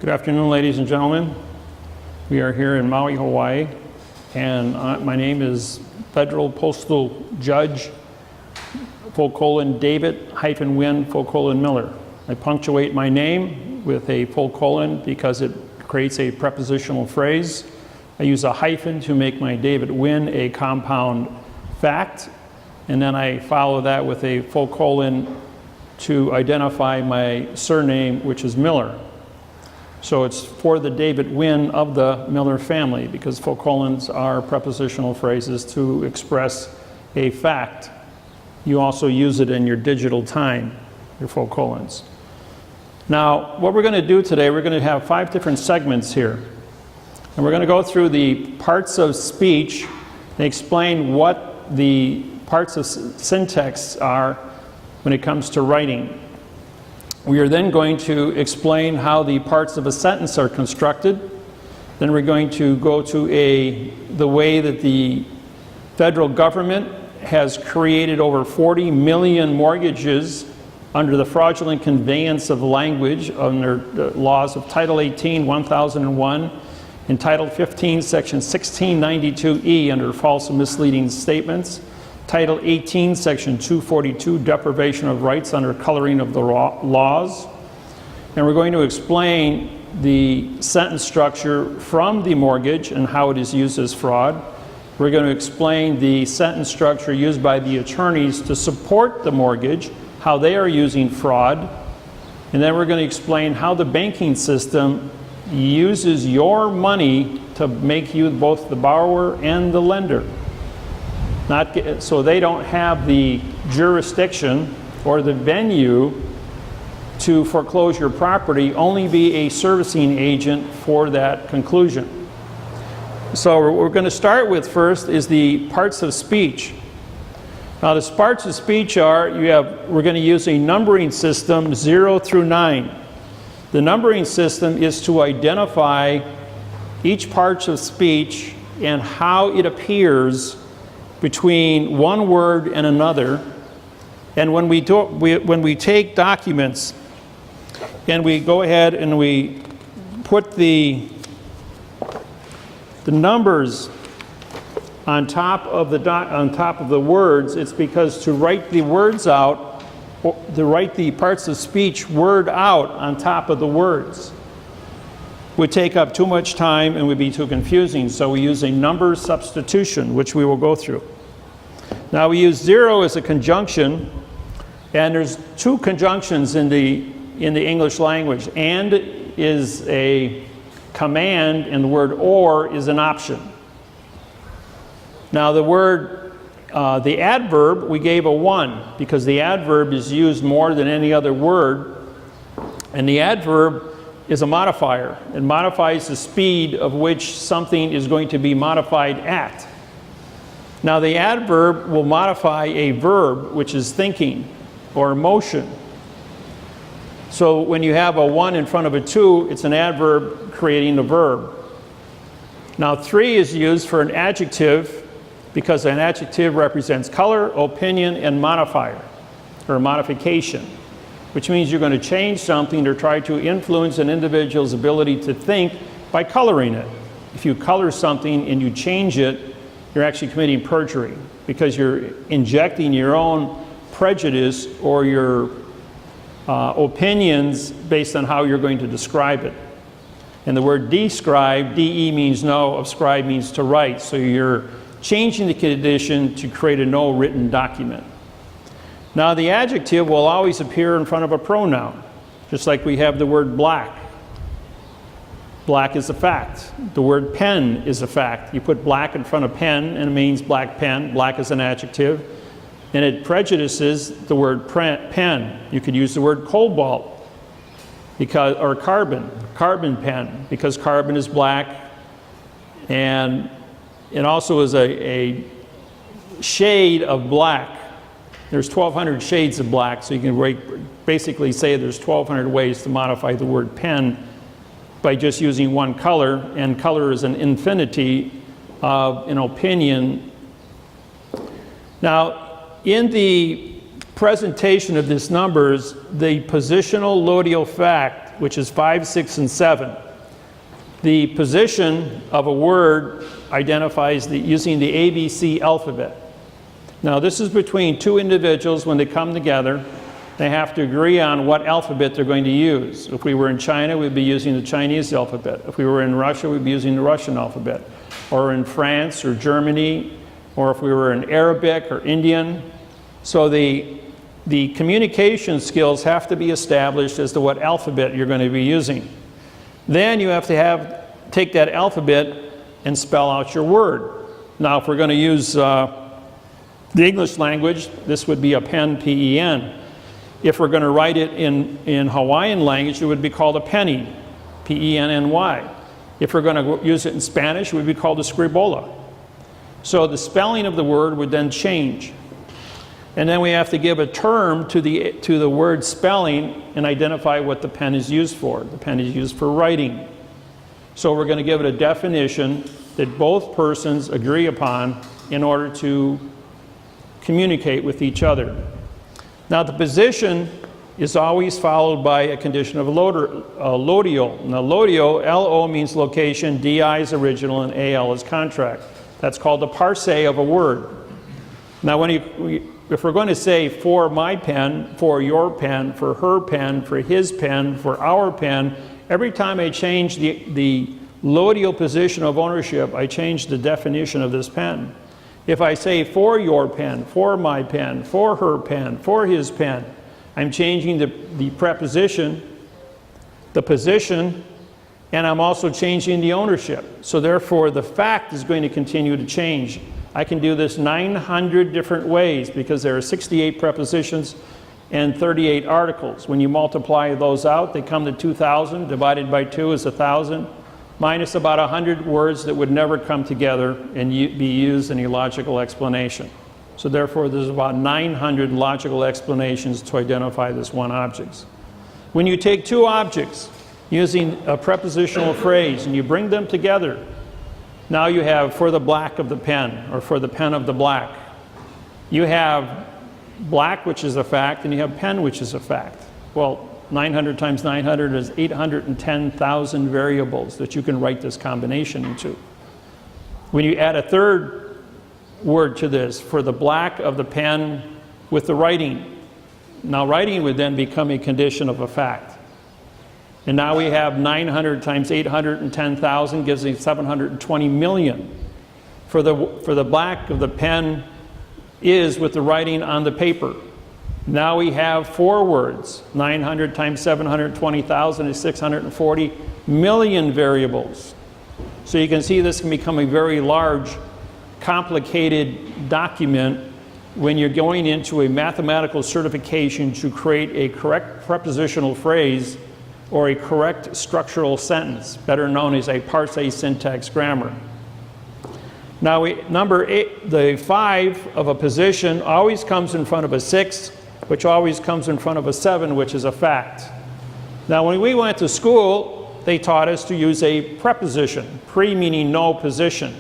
Good afternoon, ladies and gentlemen. We are here in Maui, Hawaii, and my name is Federal Postal Judge David-Wynn Miller. I punctuate my name with a : because it creates a prepositional phrase. I use a hyphen to make my David Wynn a compound fact, and then I follow that with a : to identify my surname, which is Miller. So it's for the David Wynn of the Miller family, because : are prepositional phrases to express a fact. You also use it in your digital time, your : Now, what we're going to do today, we're going to have 5 different segments here. And we're going to go through the parts of speech and explain what the parts of syntax are when it comes to writing. We are then going to explain how the parts of a sentence are constructed. Then we're going to go to the way that the federal government has created over 40 million mortgages under the fraudulent conveyance of language under the laws of Title 18, 1001, and Title 15, Section 1692E under false and misleading statements, Title 18, Section 242, deprivation of rights under coloring of the laws. And we're going to explain the sentence structure from the mortgage and how it is used as fraud. We're going to explain the sentence structure used by the attorneys to support the mortgage, how they are using fraud. And then we're going to explain how the banking system uses your money to make you both the borrower and the lender. So they don't have the jurisdiction or the venue to foreclose your property, only be a servicing agent for that conclusion. So what we're going to start with first is the parts of speech. Now the parts of speech are, we're going to use a numbering system 0 through 9. The numbering system is to identify each part of speech and how it appears between one word and another. And when we take documents and we go ahead and we put the numbers on top of the words, it's because to write the words out, to write the parts of speech word out on top of the words would take up too much time and would be too confusing. So we use a number substitution, which we will go through. Now we use 0 as a conjunction, and there's 2 conjunctions in the English language. And is a command, and the word or is an option. Now the adverb, we gave a 1 because the adverb is used more than any other word, and the adverb is a modifier. It modifies the speed of which something is going to be modified at. Now the adverb will modify a verb, which is thinking or motion. So when you have a 1 in front of a 2, it's an adverb creating a verb. Now 3 is used for an adjective because an adjective represents color, opinion, and modifier, or modification, which means you're going to change something or try to influence an individual's ability to think by coloring it. If you color something and you change it, you're actually committing perjury because you're injecting your own prejudice or your opinions based on how you're going to describe it. And the word describe, de means know, ascribe means to write. So you're changing the condition to create a no written document. Now the adjective will always appear in front of a pronoun, just like we have the word black. Black is a fact. The word pen is a fact. You put black in front of pen and it means black pen. Black is an adjective. And it prejudices the word pen. You could use the word cobalt or carbon pen, because carbon is black, and it also is a shade of black. There's 1,200 shades of black, so you can basically say there's 1,200 ways to modify the word pen by just using one color, and color is an infinity of an opinion. Now, in the presentation of these numbers, the positional lodial fact fact, which is 5, 6, and 7. The position of a word identifies using the ABC alphabet. Now, this is between two individuals when they come together. They have to agree on what alphabet they're going to use. If we were in China, we'd be using the Chinese alphabet. If we were in Russia, we'd be using the Russian alphabet. Or in France or Germany, or if we were in Arabic or Indian. So the communication skills have to be established as to what alphabet you're going to be using. Then you have to take that alphabet and spell out your word. Now, if we're going to use the English language, this would be a pen, P-E-N. If we're going to write it in Hawaiian language, it would be called a penny, P-E-N-N-Y. If we're going to use it in Spanish, it would be called a scribola. So the spelling of the word would then change. And then we have to give a term to the word spelling and identify what the pen is used for. The pen is used for writing. So we're going to give it a definition that both persons agree upon in order to communicate with each other. Now, the position is always followed by a condition of lodio. Now, lodio, L-O means location, D-I is original, and A-L is contract. That's called the parse of a word. Now, if we're going to say for my pen, for your pen, for her pen, for his pen, for our pen, every time I change the lodio position of ownership, I change the definition of this pen. If I say for your pen, for my pen, for her pen, for his pen, I'm changing the preposition, the position, and I'm also changing the ownership. So therefore, the fact is going to continue to change. I can do this 900 different ways because there are 68 prepositions and 38 articles. When you multiply those out, they come to 2,000. Divided by 2 is 1,000, minus about 100 words that would never come together and be used in a logical explanation. So therefore, there's about 900 logical explanations to identify this one object. When you take two objects using a prepositional phrase and you bring them together, now you have for the black of the pen, or for the pen of the black. You have black, which is a fact, and you have pen, which is a fact. Well, 900 times 900 is 810,000 variables that you can write this combination into. When you add a third word to this, for the black of the pen with the writing, now writing would then become a condition of a fact. And now we have 900 times 810,000 gives me 720 million. For the black of the pen is with the writing on the paper. Now we have four words. 900 times 720,000 is 640 million variables. So you can see this can become a very large, complicated document when you're going into a mathematical certification to create a correct prepositional phrase or a correct structural sentence, better known as a parse syntax grammar. Now, number 8, the 5 of a position always comes in front of a 6, which always comes in front of a 7, which is a fact. Now, when we went to school, they taught us to use a preposition, pre meaning no position,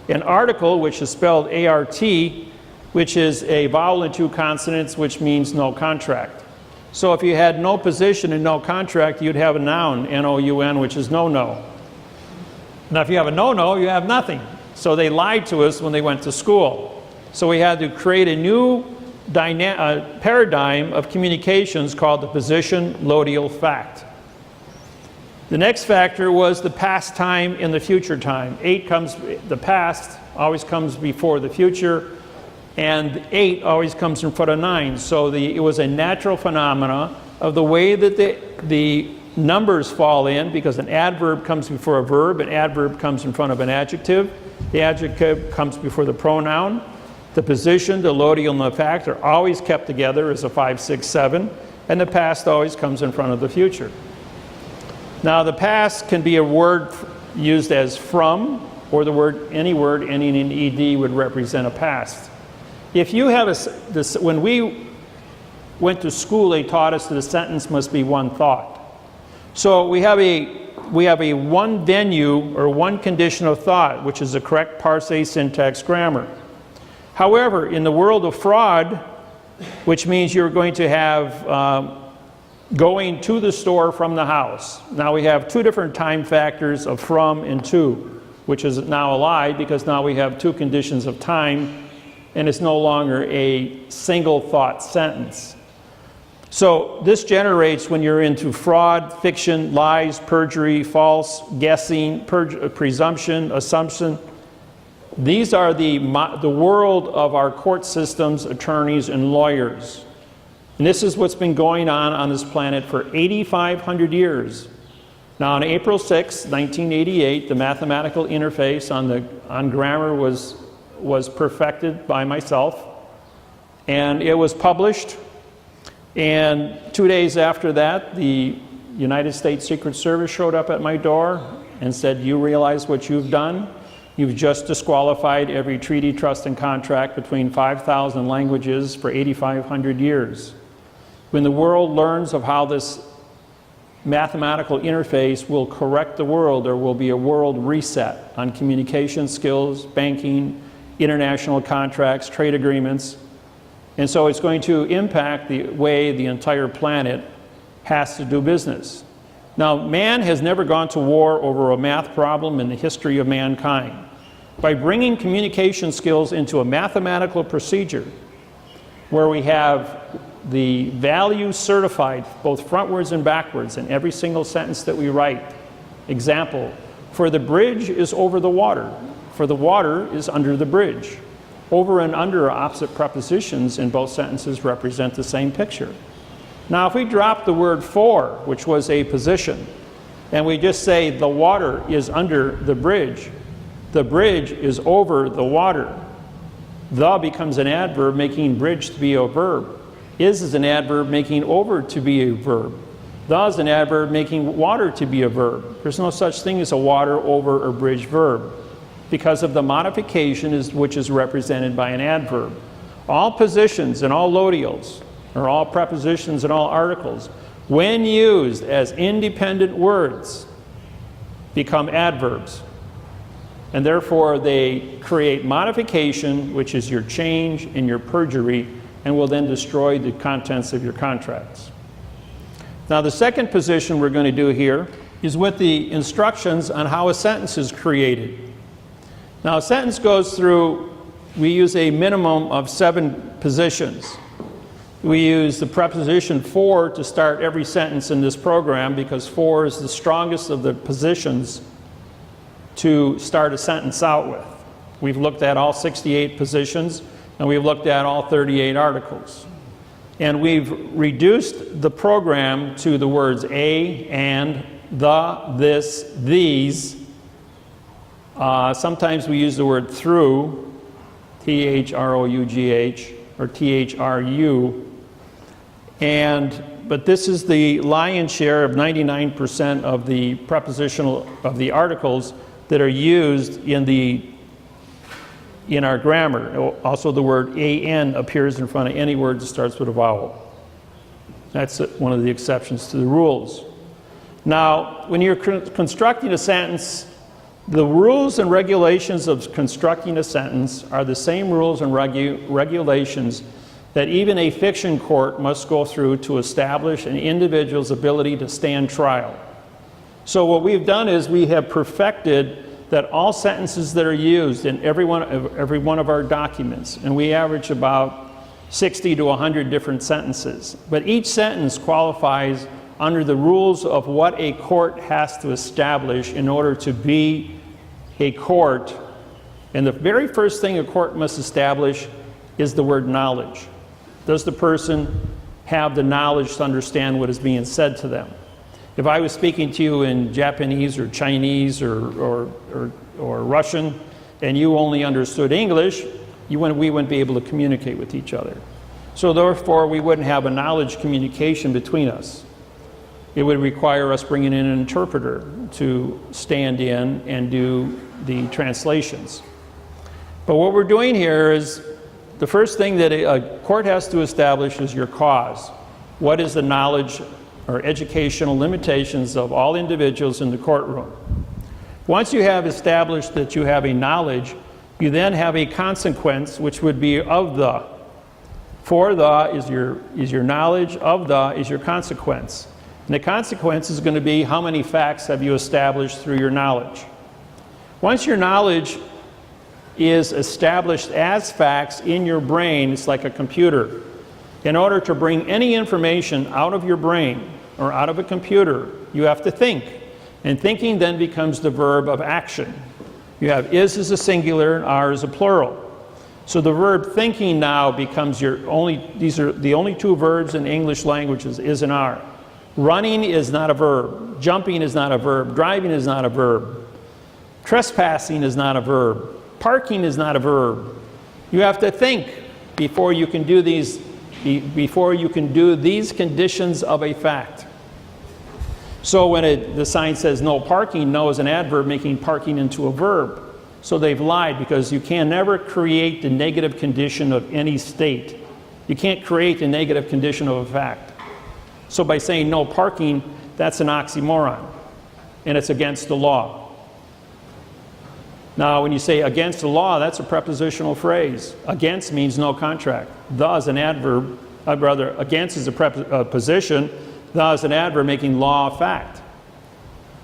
an article, which is spelled A-R-T, which is a vowel and 2 consonants, which means no contract. So if you had no position and no contract, you'd have a noun, N-O-U-N, which is no-no. Now, if you have a no-no, you have nothing. So they lied to us when they went to school. So we had to create a new paradigm of communications called the position lodial fact. The next factor was the past time and the future time. The past always comes before the future, and 8 always comes in front of 9. So it was a natural phenomena of the way that the numbers fall in, because an adverb comes before a verb, an adverb comes in front of an adjective, the adjective comes before the pronoun, the position, the lodial, and the fact are always kept together as a 5, 6, 7, and the past always comes in front of the future. Now, the past can be a word used as from, or any word ending in ed would represent a past. If you have when we went to school, they taught us that a sentence must be one thought. So we have a one venue or one condition of thought, which is the correct parse syntax grammar. However, in the world of fraud, which means you're going to have going to the store from the house. Now we have two different time factors of from and to, which is now a lie because now we have two conditions of time and it's no longer a single thought sentence. So this generates when you're into fraud, fiction, lies, perjury, false, guessing, presumption, assumption. These are the world of our court systems, attorneys, and lawyers. And this is what's been going on this planet for 8,500 years. Now on April 6, 1988, the mathematical interface on grammar was perfected by myself, and it was published. And 2 days after that, the United States Secret Service showed up at my door and said, "You realize what you've done? You've just disqualified every treaty, trust, and contract between 5,000 languages for 8,500 years." When the world learns of how this mathematical interface will correct the world, there will be a world reset on communication skills, banking, international contracts, trade agreements. And so it's going to impact the way the entire planet has to do business. Now, man has never gone to war over a math problem in the history of mankind. By bringing communication skills into a mathematical procedure where we have the values certified both frontwards and backwards in every single sentence that we write. Example, for the bridge is over the water. For the water is under the bridge. Over and under are opposite prepositions, and both sentences represent the same picture. Now, if we drop the word for, which was a position, and we just say the water is under the bridge is over the water. The becomes an adverb, making bridge to be a verb. Is an adverb, making over to be a verb. The is an adverb, making water to be a verb. There's no such thing as a water, over, or bridge verb, because of the modification which is represented by an adverb. All positions and all lodials, or all prepositions and all articles, when used as independent words, become adverbs. And therefore they create modification, which is your change and your perjury, and will then destroy the contents of your contracts. Now the second position we're going to do here is with the instructions on how a sentence is created. Now a sentence goes through, we use a minimum of 7 positions. We use the preposition for to start every sentence in this program because for is the strongest of the positions to start a sentence out with. We've looked at all 68 positions and we've looked at all 38 articles. And we've reduced the program to the words a, and, the, this, these. Sometimes we use the word through, T-H-R-O-U-G-H, or T-H-R-U. But this is the lion's share of 99% of the prepositional, of the articles that are used in our grammar. Also the word an appears in front of any word that starts with a vowel. That's one of the exceptions to the rules. Now, when you're constructing a sentence, the rules and regulations of constructing a sentence are the same rules and regulations that even a fiction court must go through to establish an individual's ability to stand trial. So what we've done is we have perfected that all sentences that are used in every one of our documents, and we average about 60 to 100 different sentences, but each sentence qualifies under the rules of what a court has to establish in order to be a court. And the very first thing a court must establish is the word knowledge. Does the person have the knowledge to understand what is being said to them? If I was speaking to you in Japanese or Chinese or Russian and you only understood English, we wouldn't be able to communicate with each other. So therefore we wouldn't have a knowledge communication between us. It would require us bringing in an interpreter to stand in and do the translations. But what we're doing here is the first thing that a court has to establish is your cause. What is the knowledge or educational limitations of all individuals in the courtroom? Once you have established that you have a knowledge, you then have a consequence, which would be of the. For the is your knowledge, of the is your consequence. And the consequence is going to be how many facts have you established through your knowledge. Once your knowledge is established as facts in your brain, it's like a computer. In order to bring any information out of your brain or out of a computer, you have to think. And thinking then becomes the verb of action. You have is as a singular and are as a plural. So the verb thinking now becomes these are the only two verbs in English languages, is and are. Running is not a verb. Jumping is not a verb. Driving is not a verb. Trespassing is not a verb. Parking is not a verb. You have to think before you can do these conditions of a fact. So when the sign says no parking, no is an adverb making parking into a verb. So they've lied, because you can never create the negative condition of any state. You can't create the negative condition of a fact. So by saying no parking, that's an oxymoron, and it's against the law. Now when you say against the law, that's a prepositional phrase. Against means no contract. The is an adverb, against is a position, the is an adverb making law a fact.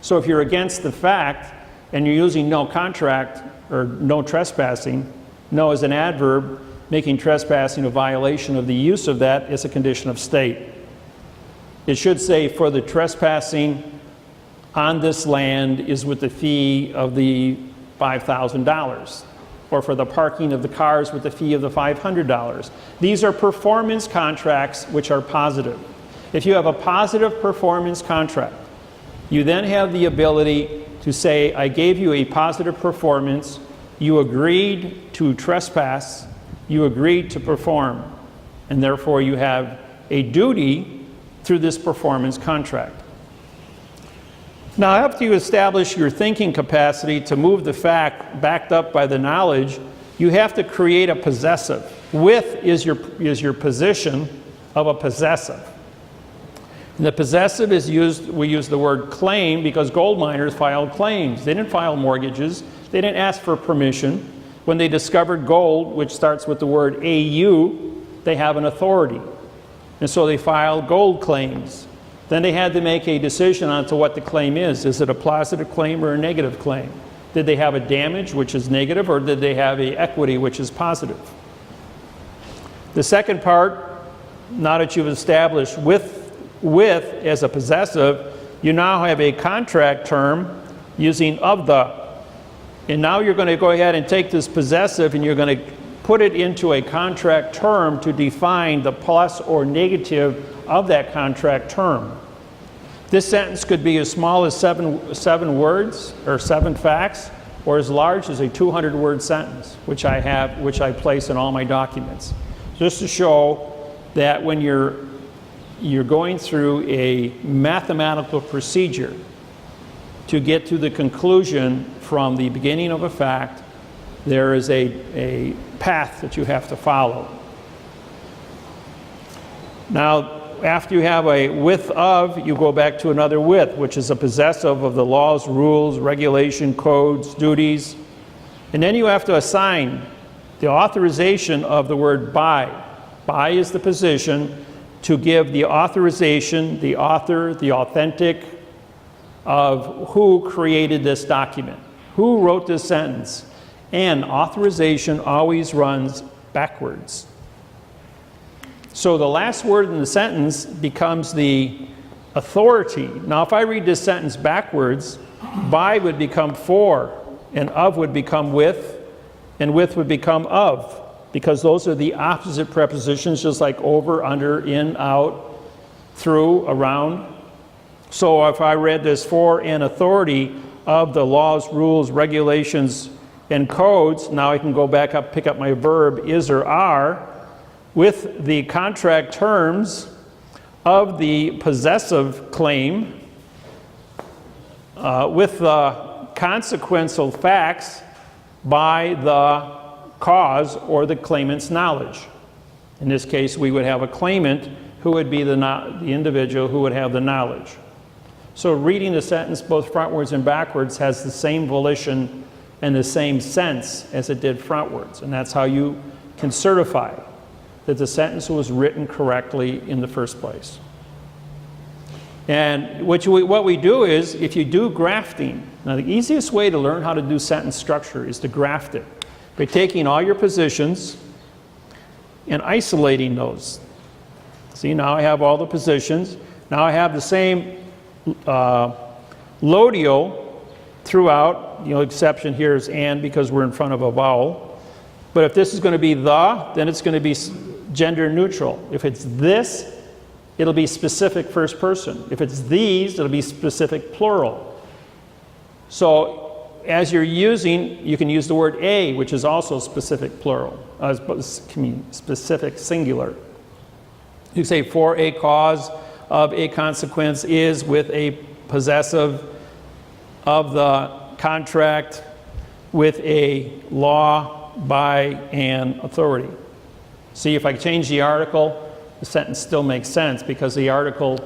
So if you're against the fact, and you're using no contract or no trespassing, no is an adverb making trespassing a violation of the use of that is a condition of state. It should say for the trespassing on this land is with the fee of the $5,000, or for the parking of the cars with the fee of the $500. These are performance contracts which are positive. If you have a positive performance contract, you then have the ability to say, I gave you a positive performance, you agreed to trespass, you agreed to perform, and therefore you have a duty through this performance contract. Now, after you establish your thinking capacity to move the fact backed up by the knowledge, you have to create a possessive. With is your position of a possessive. And the possessive is used, we use the word claim because gold miners filed claims. They didn't file mortgages. They didn't ask for permission. When they discovered gold, which starts with the word AU, they have an authority. And so they filed gold claims. Then they had to make a decision on to what the claim is. Is it a positive claim or a negative claim? Did they have a damage, which is negative, or did they have an equity, which is positive? The second part, now that you've established with as a possessive, you now have a contract term using of the. And now you're going to go ahead and take this possessive and you're going to put it into a contract term to define the plus or negative of that contract term. This sentence could be as small as seven words or 7 facts, or as large as a 200-word sentence, which I place in all my documents, just to show that when you're going through a mathematical procedure to get to the conclusion from the beginning of a fact, there is a path that you have to follow. Now, after you have a with of, you go back to another with, which is a possessive of the laws, rules, regulation, codes, duties. And then you have to assign the authorization of the word by. By is the position to give the authorization, the author, the authentic of who created this document, who wrote this sentence. And authorization always runs backwards. So the last word in the sentence becomes the authority. Now, if I read this sentence backwards, by would become for, and of would become with, and with would become of, because those are the opposite prepositions, just like over, under, in, out, through, around. So if I read this for and authority of the laws, rules, regulations, and codes, now I can go back up, pick up my verb is or are, with the contract terms of the possessive claim, with the consequential facts by the cause or the claimant's knowledge. In this case, we would have a claimant who would be the individual who would have the knowledge. So reading the sentence both frontwards and backwards has the same volition and the same sense as it did frontwards, and that's how you can certify. that the sentence was written correctly in the first place. And what we do is, if you do grafting, now the easiest way to learn how to do sentence structure is to graft it by taking all your positions and isolating those. See, now I have all the positions. Now I have the same lodio throughout. The only exception here is and, because we're in front of a vowel. But if this is going to be the, then it's going to be gender neutral. If it's this, it'll be specific first person. If it's these, it'll be specific plural. So as you're using, you can use the word a, which is also specific plural, specific singular. You say for a cause of a consequence is with a possessive of the contract with a law by an authority. See, if I change the article, the sentence still makes sense because the article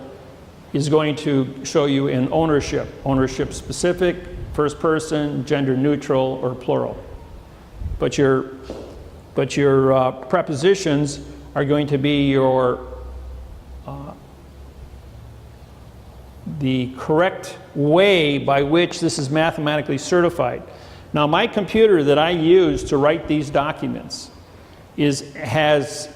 is going to show you an ownership. Ownership specific, first person, gender neutral, or plural. But your prepositions are going to be the correct way by which this is mathematically certified. Now, my computer that I use to write these documents has,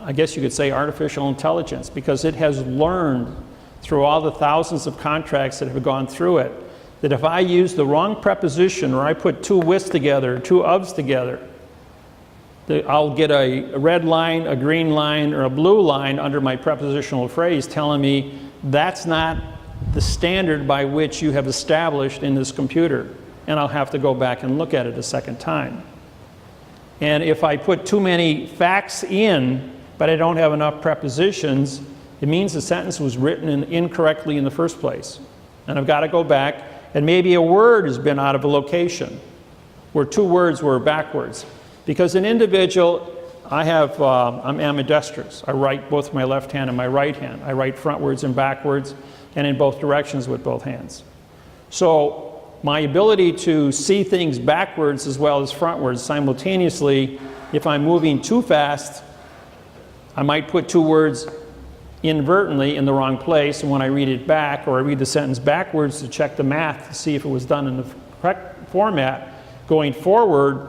I guess you could say, artificial intelligence, because it has learned through all the thousands of contracts that have gone through it, that if I use the wrong preposition, or I put two withs together, two ofs together, I'll get a red line, a green line, or a blue line under my prepositional phrase telling me that's not the standard by which you have established in this computer, and I'll have to go back and look at it a second time. And if I put too many facts in, but I don't have enough prepositions, it means the sentence was written incorrectly in the first place. And I've got to go back, and maybe a word has been out of a location where two words were backwards. Because an individual, I'm ambidextrous. I write both my left hand and my right hand. I write frontwards and backwards, and in both directions with both hands. So my ability to see things backwards as well as frontwards simultaneously, if I'm moving too fast, I might put two words inadvertently in the wrong place, and when I read it back, or I read the sentence backwards to check the math to see if it was done in the correct format, going forward,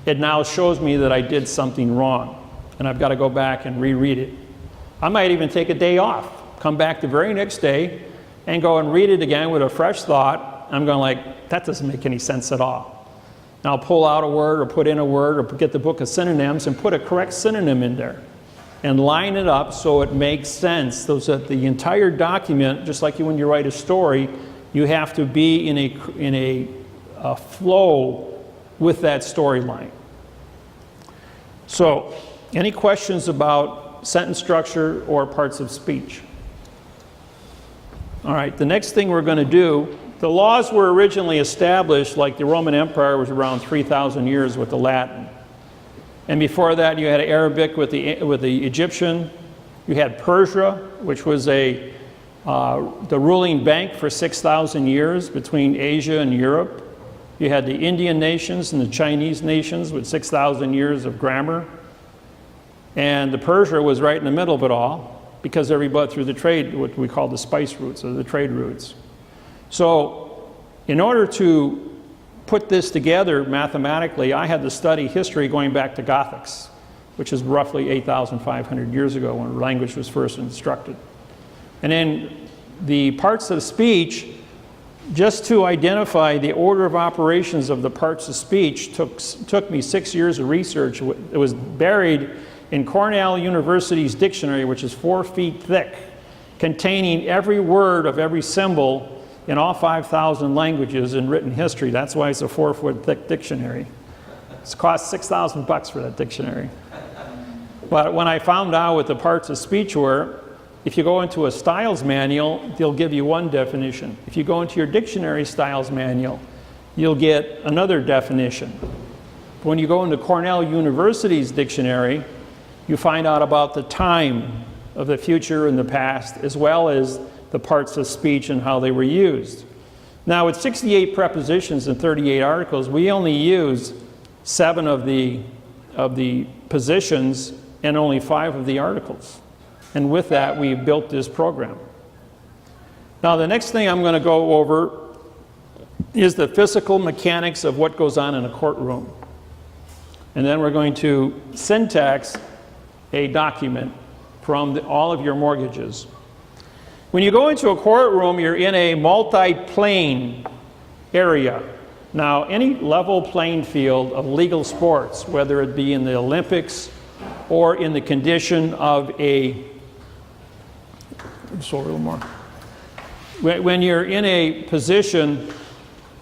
it now shows me that I did something wrong, and I've got to go back and reread it. I might even take a day off, come back the very next day, and go and read it again with a fresh thought. I'm going like, that doesn't make any sense at all. And I'll pull out a word, or put in a word, or get the book of synonyms and put a correct synonym in there, and line it up so it makes sense. So that the entire document, just like when you write a story, you have to be in a flow with that storyline. So, any questions about sentence structure or parts of speech? All right, the next thing we're going to do, the laws were originally established, like the Roman Empire was around 3,000 years with the Latin. And before that, you had Arabic with the Egyptian. You had Persia, which was the ruling bank for 6,000 years between Asia and Europe. You had the Indian nations and the Chinese nations with 6,000 years of grammar. And the Persia was right in the middle of it all, because everybody through the trade, what we call the spice routes, or the trade routes. So in order to put this together mathematically, I had to study history going back to Gothics, which is roughly 8,500 years ago when language was first instructed. And then the parts of speech, just to identify the order of operations of the parts of speech took me 6 years of research. It was buried in Cornell University's dictionary, which is 4 feet thick, containing every word of every symbol in all 5,000 languages in written history. That's why it's a 4-foot thick dictionary. It's cost $6,000 for that dictionary. But when I found out what the parts of speech were, if you go into a Styles manual, they'll give you one definition. If you go into your dictionary Styles manual, you'll get another definition. When you go into Cornell University's dictionary, you find out about the time of the future and the past, as well as the parts of speech and how they were used. Now, with 68 prepositions and 38 articles, we only use 7 of the positions and only 5 of the articles. And with that, we built this program. Now, the next thing I'm going to go over is the physical mechanics of what goes on in a courtroom. And then we're going to syntax a document from all of your mortgages. When you go into a courtroom, you're in a multi-plane area. Now, any level playing field of legal sports, whether it be in the Olympics or in the condition of a, just a little more. When you're in a position,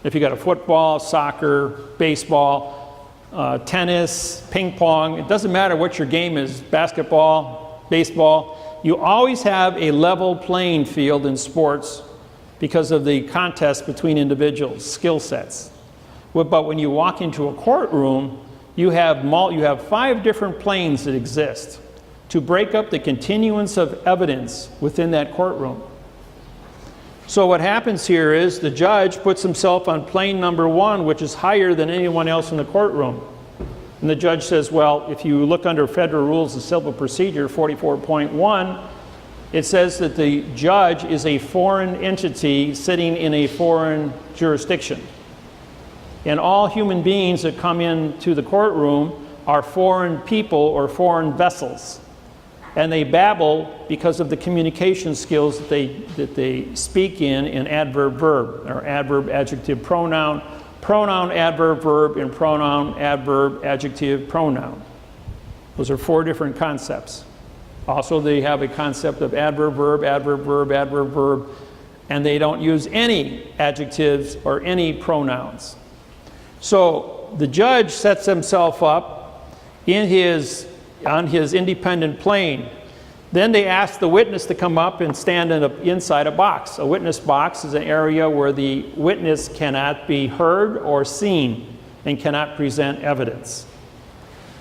if you got a football, soccer, baseball, tennis, ping pong, it doesn't matter what your game is, basketball, baseball, you always have a level playing field in sports because of the contest between individuals, skill sets. But when you walk into a courtroom, you have 5 different planes that exist to break up the continuance of evidence within that courtroom. So what happens here is the judge puts himself on plane number 1, which is higher than anyone else in the courtroom. And the judge says, well, if you look under Federal Rules of Civil Procedure 44.1, it says that the judge is a foreign entity sitting in a foreign jurisdiction. And all human beings that come into the courtroom are foreign people or foreign vessels. And they babble because of the communication skills that they speak in adverb verb, or adverb adjective pronoun, pronoun adverb verb, and pronoun adverb adjective pronoun. Those are 4 different concepts. Also, they have a concept of adverb verb, adverb verb, adverb verb, and they don't use any adjectives or any pronouns. So the judge sets himself up on his independent plane. Then they ask the witness to come up and stand inside a box. A witness box is an area where the witness cannot be heard or seen and cannot present evidence.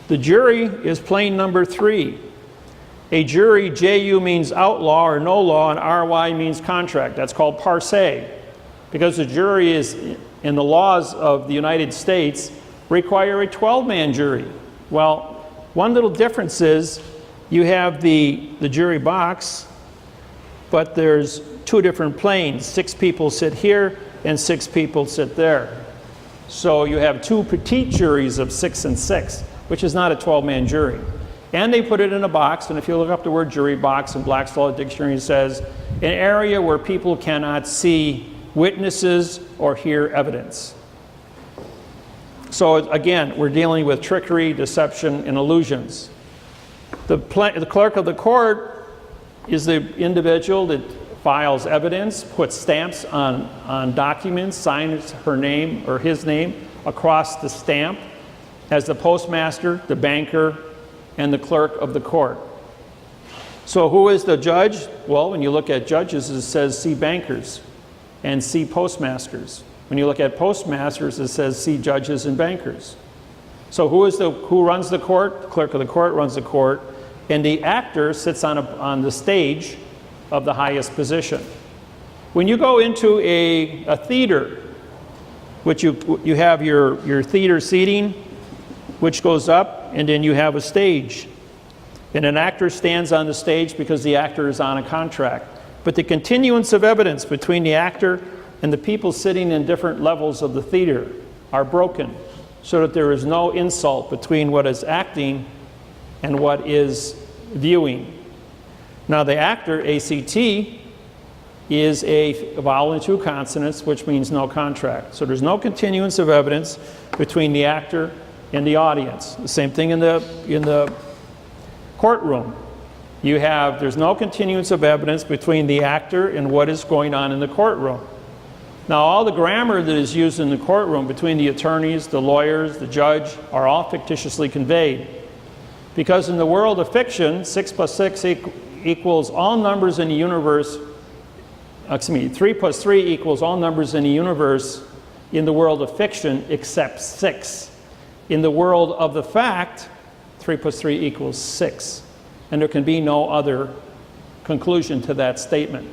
The jury is plane number 3. A jury, J-U means outlaw or no law, and R-Y means contract. That's called par se, because the jury is, in the laws of the United States, require a 12-man jury. Well, one little difference is you have the jury box, but there's 2 different planes. 6 people sit here and 6 people sit there. So you have 2 petite juries of 6 and 6, which is not a 12-man jury. And they put it in a box, and if you look up the word jury box in Black's Law Dictionary, it says, an area where people cannot see witnesses or hear evidence. So again, we're dealing with trickery, deception, and illusions. The clerk of the court is the individual that files evidence, puts stamps on documents, signs her name or his name across the stamp as the postmaster, the banker, and the clerk of the court. So who is the judge? Well, when you look at judges, it says see bankers and see postmasters. When you look at postmasters, it says see judges and bankers. So who runs the court? The clerk of the court runs the court, and the actor sits on the stage of the highest position. When you go into a theater, which you have your theater seating, which goes up, and then you have a stage. And an actor stands on the stage because the actor is on a contract. But the continuance of evidence between the actor and the people sitting in different levels of the theater are broken, so that there is no insult between what is acting and what is viewing. Now the actor, ACT, is a vowel and 2 consonants, which means no contract. So there's no continuance of evidence between the actor and the audience. The same thing in the courtroom. There's no continuance of evidence between the actor and what is going on in the courtroom. Now, all the grammar that is used in the courtroom between the attorneys, the lawyers, the judge, are all fictitiously conveyed. Because in the world of fiction, 6 plus 6 equals all numbers in the universe, 3 plus 3 equals all numbers in the universe in the world of fiction except 6. In the world of the fact, 3 plus 3 equals 6. And there can be no other conclusion to that statement.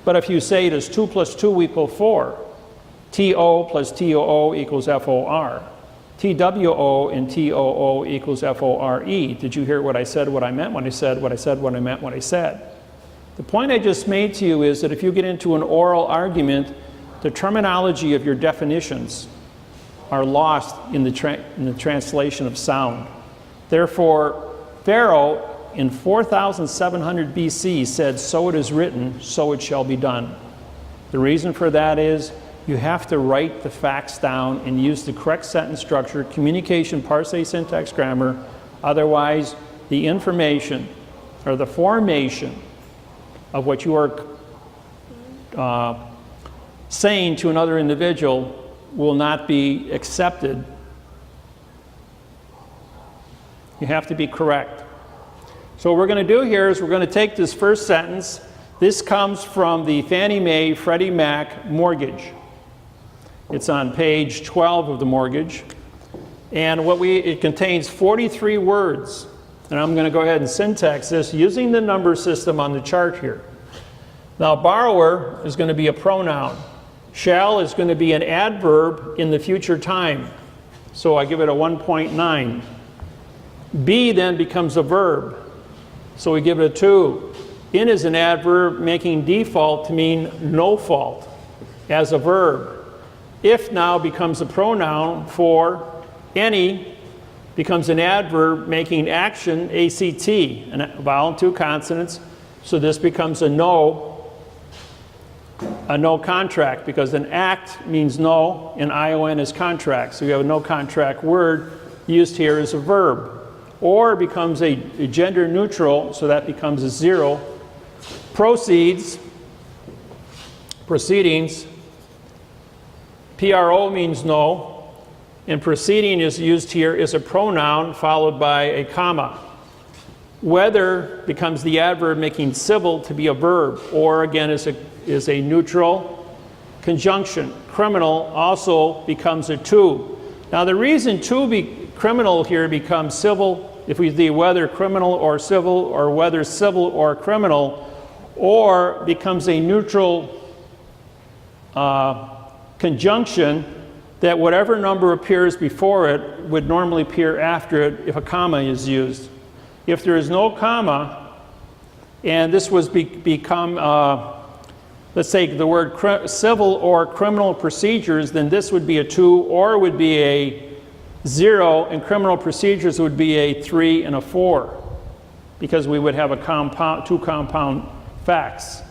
But if you say does 2 plus 2 equal 4, TO plus TOO equals FOR. TWO and TOO equals FORE. Did you hear what I said, what I meant when I said what I said, what I meant what I said? The point I just made to you is that if you get into an oral argument, the terminology of your definitions are lost in the translation of sound. Therefore, Pharaoh in 4700 BC said, "So it is written, so it shall be done." The reason for that is you have to write the facts down and use the correct sentence structure, communication, parse, syntax, grammar. Otherwise, the information or the formation of what you are saying to another individual will not be accepted. You have to be correct. So what we're going to do here is we're going to take this first sentence. This comes from the Fannie Mae Freddie Mac mortgage. It's on page 12 of the mortgage. And it contains 43 words. And I'm going to go ahead and syntax this using the number system on the chart here. Now, borrower is going to be a pronoun. Shall is going to be an adverb in the future time. So I give it a 1.9. Be then becomes a verb. So we give it a 2. In is an adverb making default to mean no fault as a verb. If now becomes a pronoun for any becomes an adverb making action ACT, a vowel and 2 consonants. So this becomes a no contract because an act means no and ION is contract. So you have a no contract word used here as a verb. Or becomes a gender neutral, so that becomes a 0. Proceedings. PRO means no, and proceeding is used here as a pronoun followed by a comma. Whether becomes the adverb making civil to be a verb, or again is a neutral conjunction. Criminal also becomes a 2. Now the reason criminal here becomes civil, if we do whether criminal or civil, or whether civil or criminal, or becomes a neutral conjunction, that whatever number appears before it would normally appear after it if a comma is used. If there is no comma, and this was become, let's say the word civil or criminal procedures, then this would be a 2, or it would be a 0, and criminal procedures would be a 3 and a 4, because we would have a 2 compound facts.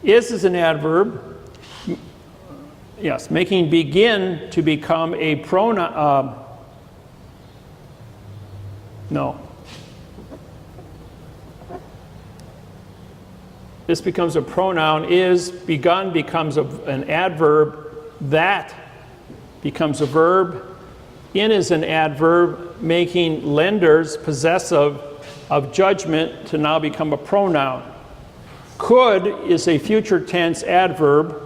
Is an adverb. Yes, making begin to become a pronoun. No. This becomes a pronoun. Is begun becomes an adverb. That becomes a verb. In is an adverb, making lenders possessive of judgment to now become a pronoun. Could is a future tense adverb.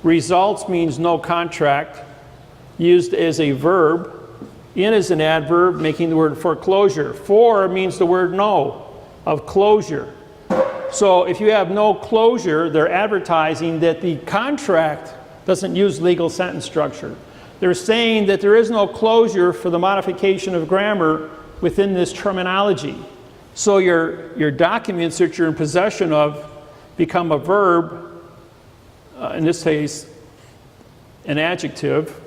Results means no contract, used as a verb. In is an adverb, making the word foreclosure. For means the word no, of closure. So if you have no closure, they're advertising that the contract doesn't use legal sentence structure. They're saying that there is no closure for the modification of grammar within this terminology. So your documents that you're in possession of become a verb, in this case, an adjective.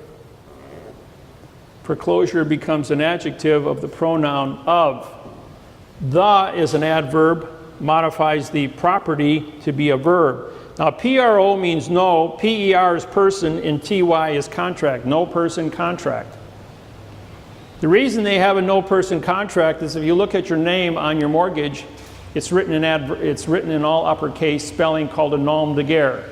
Foreclosure becomes an adjective of the pronoun of. The is an adverb, modifies the property to be a verb. Now, PRO means no, PER is person, and TY is contract. No person contract. The reason they have a no person contract is if you look at your name on your mortgage, it's written in all uppercase spelling called a nom de guerre.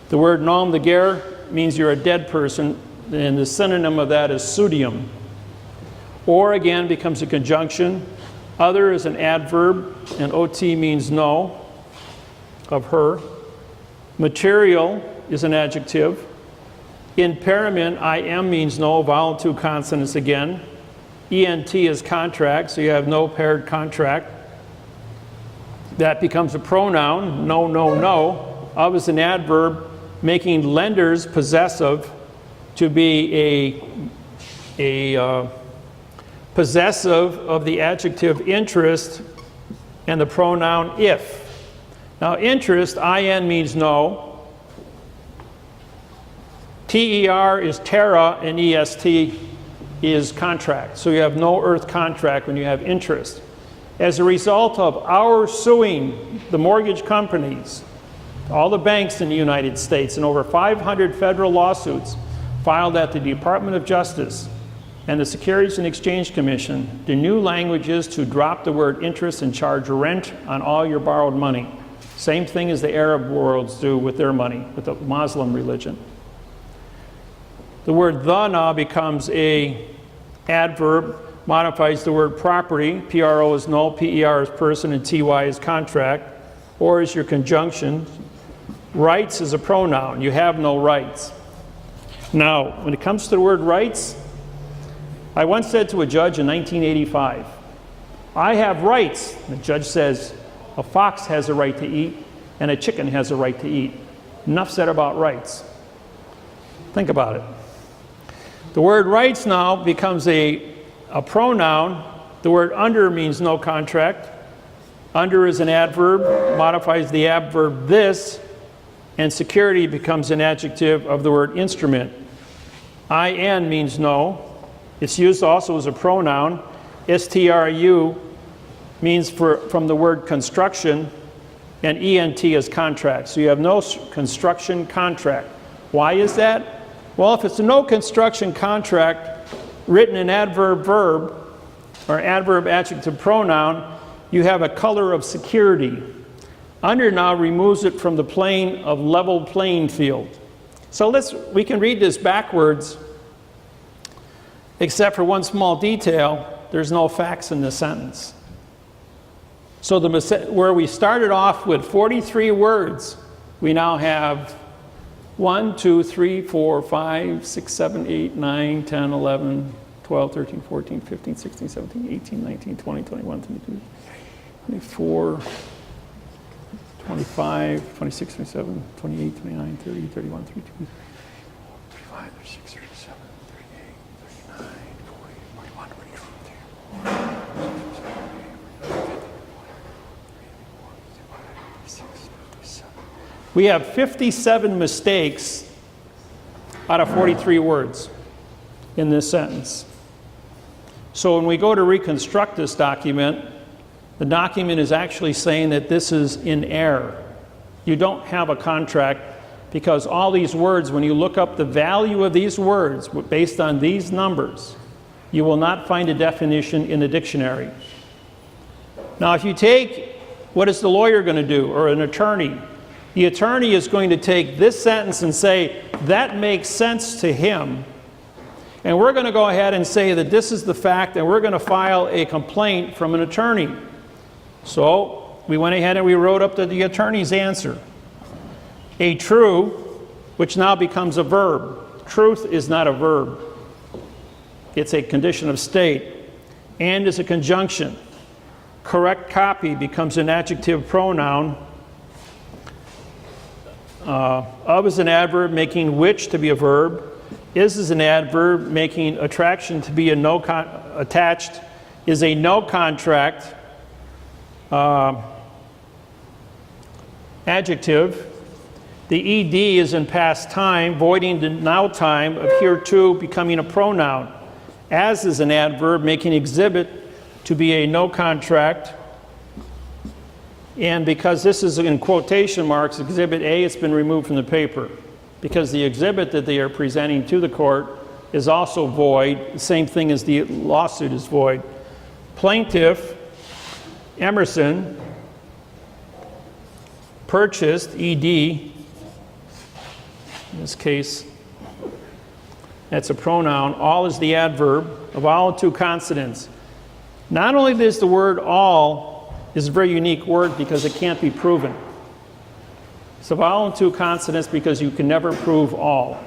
The word nom de guerre means you're a dead person, and the synonym of that is pseudium. Or again becomes a conjunction. Other is an adverb, and OT means no, of her. Material is an adjective. Impairment, IM means no, vowel 2 consonants again. ENT is contract, so you have no paired contract. That becomes a pronoun, no, no, no. Of is an adverb, making lenders possessive to be possessive of the adjective interest and the pronoun if. Now interest, in, means no. ter is terra, and est is contract. So you have no earth contract when you have interest. As a result of our suing the mortgage companies, all the banks in the United States, and over 500 federal lawsuits filed at the Department of Justice and the Securities and Exchange Commission, the new language is to drop the word interest and charge rent on all your borrowed money. Same thing as the Arab worlds do with their money, with the Muslim religion. The word the now becomes a adverb, modifies the word property. PRO is no, PER is person, and TY is contract, or is your conjunction. Rights is a pronoun. You have no rights. Now, when it comes to the word rights, I once said to a judge in 1985, I have rights. The judge says, a fox has a right to eat, and a chicken has a right to eat. Enough said about rights. Think about it. The word rights now becomes a pronoun. The word under means no contract. Under is an adverb, modifies the adverb this, and security becomes an adjective of the word instrument. In means no. It's used also as a pronoun. STRU means from the word construction, and ENT is contract. So you have no construction contract. Why is that? Well, if it's a no construction contract written in adverb verb or adverb adjective pronoun, you have a color of security. Under now removes it from the plane of level playing field. So we can read this backwards, except for one small detail. There's no facts in the sentence. So where we started off with 43 words, we now have 1, 2, 3, 4, 5, 6, 7, 8, 9, 10, 11, 12, 13, 14, 15, 16, 17, 18, 19, 20, 21, 22, 24, 25, 26, 27, 28, 29, 30, 31, 32, 35, 36, 37, 38, 39, 40, 41, 42, 43. We have 57 mistakes out of 43 words in this sentence. So when we go to reconstruct this document, the document is actually saying that this is in error. You don't have a contract because all these words, when you look up the value of these words based on these numbers, you will not find a definition in the dictionary. Now, if you take, what is the lawyer going to do, or an attorney? The attorney is going to take this sentence and say, that makes sense to him. And we're going to go ahead and say that this is the fact, and we're going to file a complaint from an attorney. So we went ahead and we wrote up the attorney's answer. A true, which now becomes a verb. Truth is not a verb. It's a condition of state. And is a conjunction. Correct copy becomes an adjective pronoun. Of is an adverb, making which to be a verb. Is an adverb, making attraction to be a no attached. Is a no contract. Adjective. The ed is in past time, voiding the now time of hereto becoming a pronoun. As is an adverb, making exhibit to be a no contract. And because this is in quotation marks, exhibit A, it's been removed from the paper. Because the exhibit that they are presenting to the court is also void. The same thing as the lawsuit is void. Plaintiff, Emerson, purchased, ed, in this case, that's a pronoun. All is the adverb. A vowel and two consonants. Not only is the word all is a very unique word because it can't be proven. It's a vowel and two consonants because you can never prove all.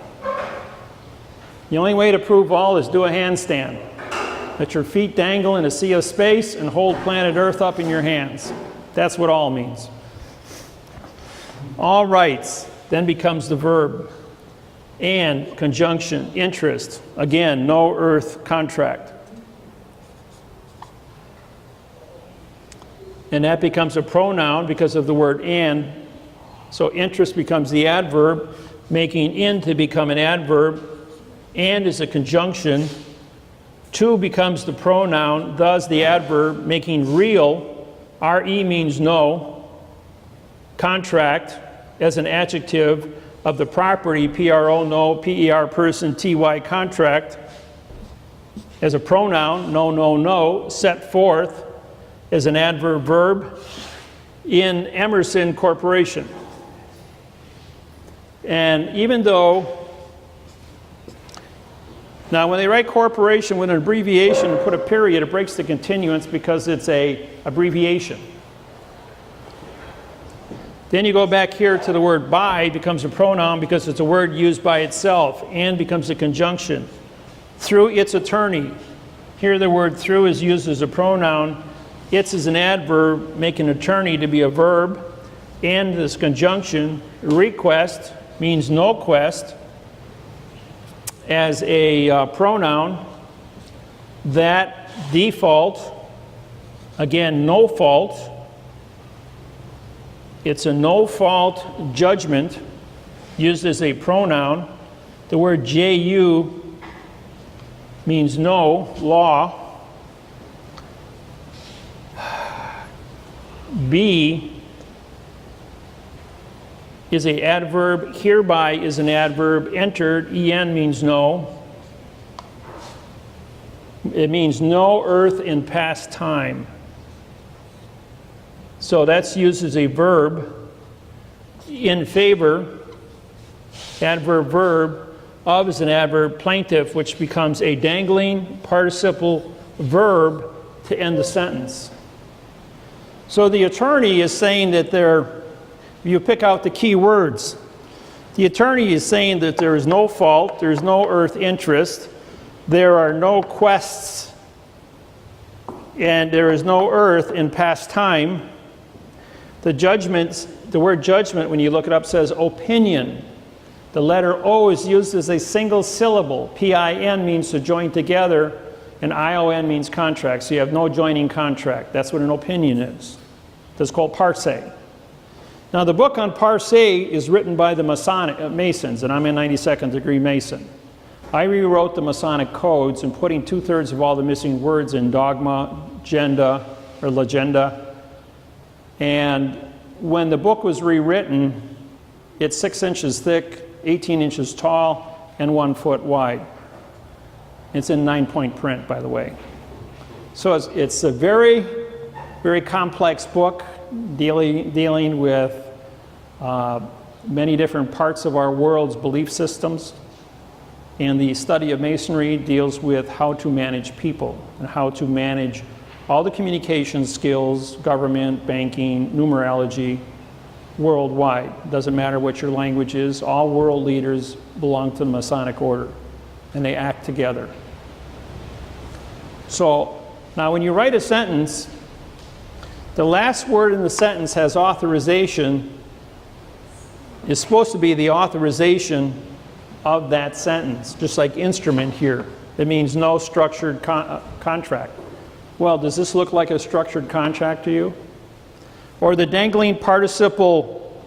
The only way to prove all is do a handstand. Let your feet dangle in a sea of space and hold planet Earth up in your hands. That's what all means. All rights then becomes the verb. and, conjunction, interest. Again, no earth contract. And that becomes a pronoun because of the word and. So interest becomes the adverb, making in to become an adverb. And is a conjunction. To becomes the pronoun, thus the adverb, making real. Re means no. Contract as an adjective of the property, PRO, no, PER, person, TY, contract, as a pronoun, no, set forth as an adverb verb in Emerson Corporation. And even though, now when they write corporation with an abbreviation and put a period, it breaks the continuance because it's a abbreviation. Then you go back here to the word by, becomes a pronoun because it's a word used by itself, and becomes a conjunction. Through its attorney. Here the word through is used as a pronoun. Its is an adverb, making attorney to be a verb, and this conjunction. Request means no quest as a pronoun. That default, again, no fault. It's a no-fault judgment used as a pronoun. The word JU means no, law. Be is an adverb. Hereby is an adverb. Entered, en means no. It means no earth in past time. So that's used as a verb. In favor, adverb verb. Of is an adverb. Plaintiff, which becomes a dangling participle verb to end the sentence. So the attorney is saying that you pick out the key words. The attorney is saying that there is no fault, there is no earth interest, there are no quests, and there is no earth in past time. The word judgment, when you look it up, says opinion. The letter O is used as a single syllable. P-I-N means to join together, and I-O-N means contract. So you have no joining contract. That's what an opinion is. That's called parse. Now the book on parse is written by the Masons, and I'm a 92nd degree Mason. I rewrote the Masonic codes and putting 2/3 of all the missing words in dogma, legenda. And when the book was rewritten, it's 6 inches thick, 18 inches tall, and 1 foot wide. It's in 9-point print, by the way. So it's a very, very complex book dealing with many different parts of our world's belief systems. And the study of Masonry deals with how to manage people and how to manage all the communication skills, government, banking, numerology, worldwide. Doesn't matter what your language is. All world leaders belong to the Masonic order, and they act together. So now when you write a sentence, the last word in the sentence has authorization. Is supposed to be the authorization of that sentence, just like instrument here. It means no structured contract. Well, does this look like a structured contract to you? Or the dangling participle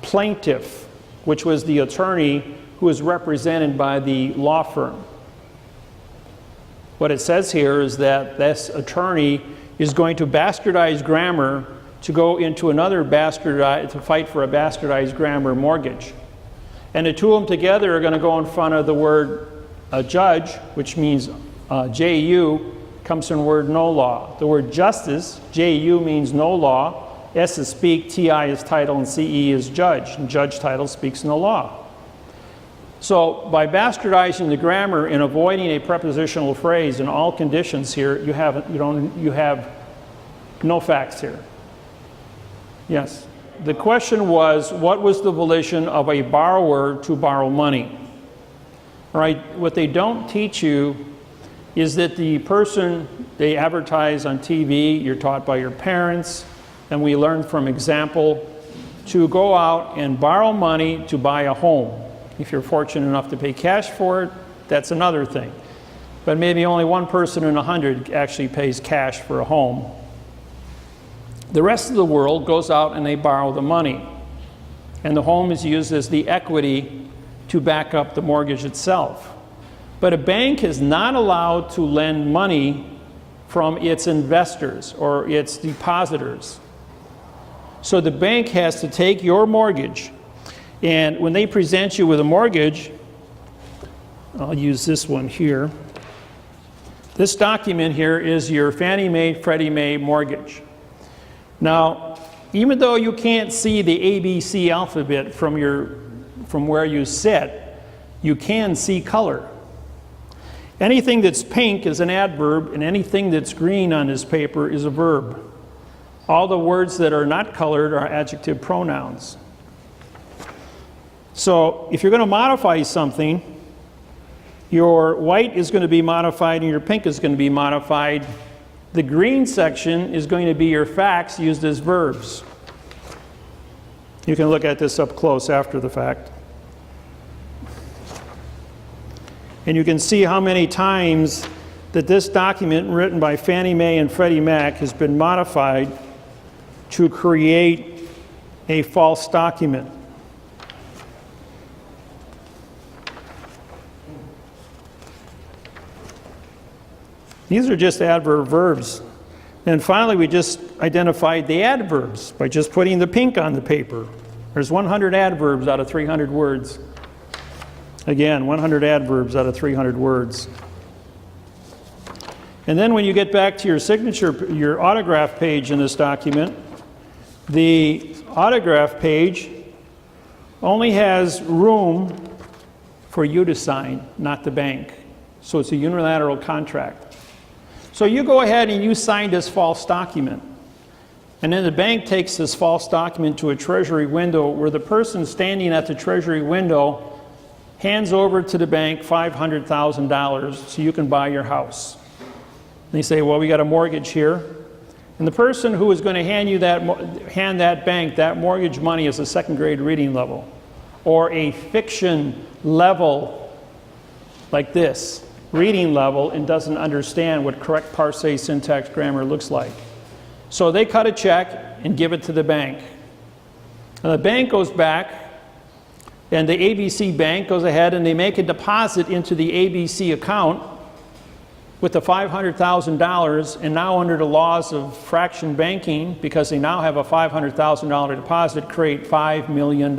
plaintiff, which was the attorney who was represented by the law firm. What it says here is that this attorney is going to bastardize grammar to go into another to fight for a bastardized grammar mortgage. And the two of them together are going to go in front of the word judge, which means J-U, comes from the word no law. The word justice, J-U, means no law. S is speak, T-I is title, and C-E is judge. And judge title speaks no law. So by bastardizing the grammar and avoiding a prepositional phrase in all conditions here, you have no facts here. Yes. The question was, what was the volition of a borrower to borrow money? All right. What they don't teach you is that the person they advertise on TV, you're taught by your parents, and we learn from example, to go out and borrow money to buy a home. If you're fortunate enough to pay cash for it, that's another thing. But maybe only one person in 100 actually pays cash for a home. The rest of the world goes out and they borrow the money. And the home is used as the equity to back up the mortgage itself. But a bank is not allowed to lend money from its investors or its depositors. So the bank has to take your mortgage, and when they present you with a mortgage, I'll use this one here. This document here is your Fannie Mae, Freddie Mae mortgage. Now, even though you can't see the ABC alphabet from where you sit, you can see color. Anything that's pink is an adverb, and anything that's green on this paper is a verb. All the words that are not colored are adjective pronouns. So if you're going to modify something, your white is going to be modified and your pink is going to be modified. The green section is going to be your facts used as verbs. You can look at this up close after the fact. And you can see how many times that this document written by Fannie Mae and Freddie Mac has been modified to create a false document. These are just adverb verbs. And finally, we just identified the adverbs by just putting the pink on the paper. There's 100 adverbs out of 300 words. Again, 100 adverbs out of 300 words. And then when you get back to your signature, your autograph page in this document, the autograph page only has room for you to sign, not the bank. So it's a unilateral contract. So you go ahead and you sign this false document. And then the bank takes this false document to a treasury window where the person standing at the treasury window hands over to the bank $500,000 so you can buy your house. They say, well, we got a mortgage here. And the person who is going to hand that bank that mortgage money is a second grade reading level or a fiction level like this, reading level, and doesn't understand what correct parsé syntax grammar looks like. So they cut a check and give it to the bank. And the bank goes back, and the ABC bank goes ahead and they make a deposit into the ABC account with the $500,000, and now under the laws of fraction banking, because they now have a $500,000 deposit, create $5 million.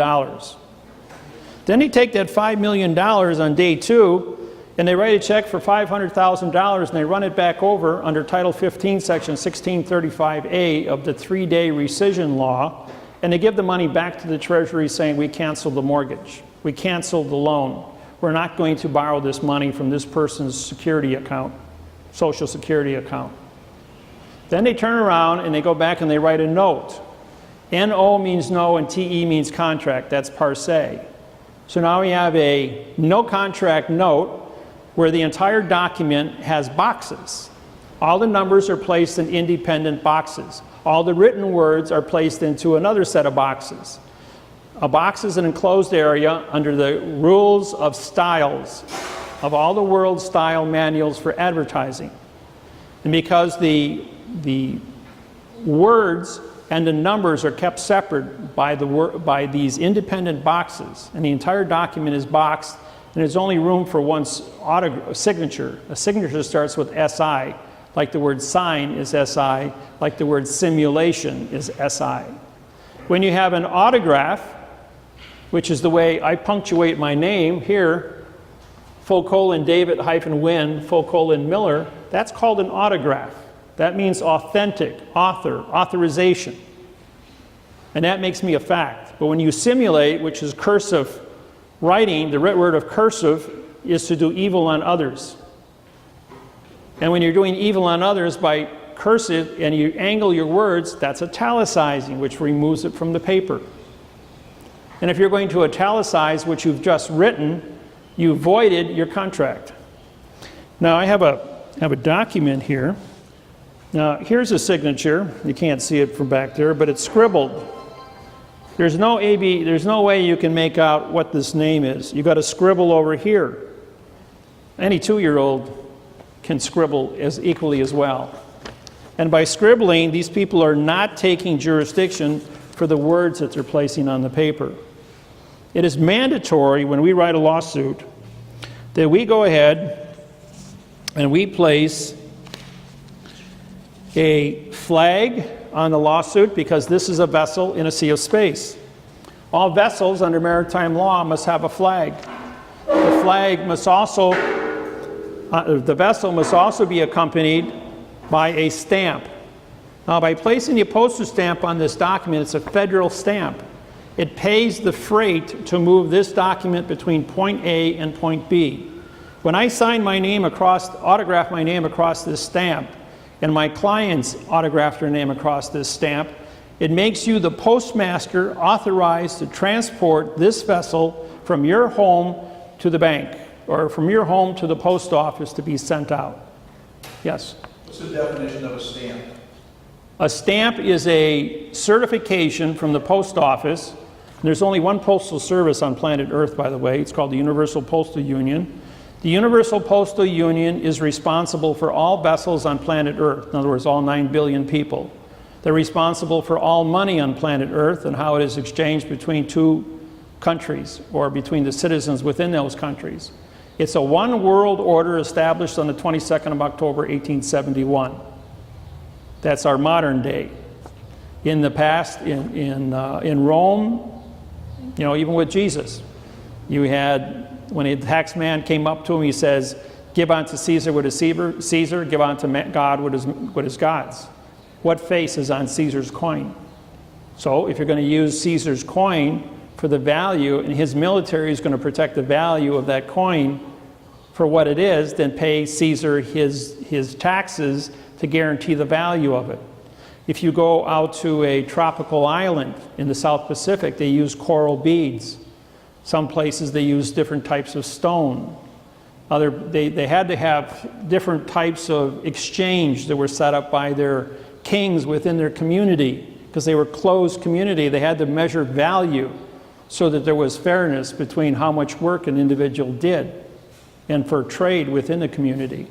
Then they take that $5 million on day 2, and they write a check for $500,000, and they run it back over under Title 15, Section 1635A of the 3-day rescission law, and they give the money back to the Treasury saying, we canceled the mortgage, we canceled the loan, we're not going to borrow this money from this person's security account, Social Security account. Then they turn around and they go back and they write a note. NO means no and TE means contract, that's parsé. So now we have a no contract note where the entire document has boxes. All the numbers are placed in independent boxes. All the written words are placed into another set of boxes. A box is an enclosed area under the rules of styles of all the world's style manuals for advertising. And because the words and the numbers are kept separate by these independent boxes, and the entire document is boxed, and there's only room for one signature. A signature starts with SI, like the word sign is SI, like the word simulation is SI. When you have an autograph, which is the way I punctuate my name here, David-Wynn, Miller, that's called an autograph. That means authentic, author, authorization. And that makes me a fact. But when you simulate, which is cursive writing, the root word of cursive is to do evil on others. And when you're doing evil on others by cursive and you angle your words, that's italicizing, which removes it from the paper. And if you're going to italicize what you've just written, you voided your contract. Now I have a document here. Now here's a signature. You can't see it from back there, but it's scribbled. There's no way you can make out what this name is. You got to scribble over here. Any 2-year-old can scribble as equally as well. And by scribbling, these people are not taking jurisdiction for the words that they're placing on the paper. It is mandatory when we write a lawsuit that we go ahead and we place a flag on the lawsuit, because this is a vessel in a sea of space. All vessels under maritime law must have a flag. The flag must also, the vessel must also be accompanied by a stamp. Now, by placing the postage stamp on this document, it's a federal stamp. It pays the freight to move this document between point A and point B. When I sign my name across, autograph my name across this stamp, and my clients autograph their name across this stamp, it makes you the postmaster authorized to transport this vessel from your home to the bank, or from your home to the post office to be sent out. Yes? What's the definition of a stamp? A stamp is a certification from the post office. There's only one postal service on planet Earth, by the way. It's called the Universal Postal Union. The Universal Postal Union is responsible for all vessels on planet Earth. In other words, all 9 billion people. They're responsible for all money on planet Earth and how it is exchanged between 2 countries or between the citizens within those countries. It's a one world order established on the 22nd of October, 1871. That's our modern day. In the past, in Rome, you know, even with Jesus, you had, when a tax man came up to him, he says, give unto Caesar what is Caesar, give unto God what is God's. What face is on Caesar's coin? So if you're going to use Caesar's coin for the value, and his military is going to protect the value of that coin for what it is, then pay Caesar his taxes to guarantee the value of it. If you go out to a tropical island in the South Pacific, they use coral beads. Some places they use different types of stone. They had to have different types of exchange that were set up by their kings within their community, because they were a closed community. They had to measure value so that there was fairness between how much work an individual did and for trade within the community.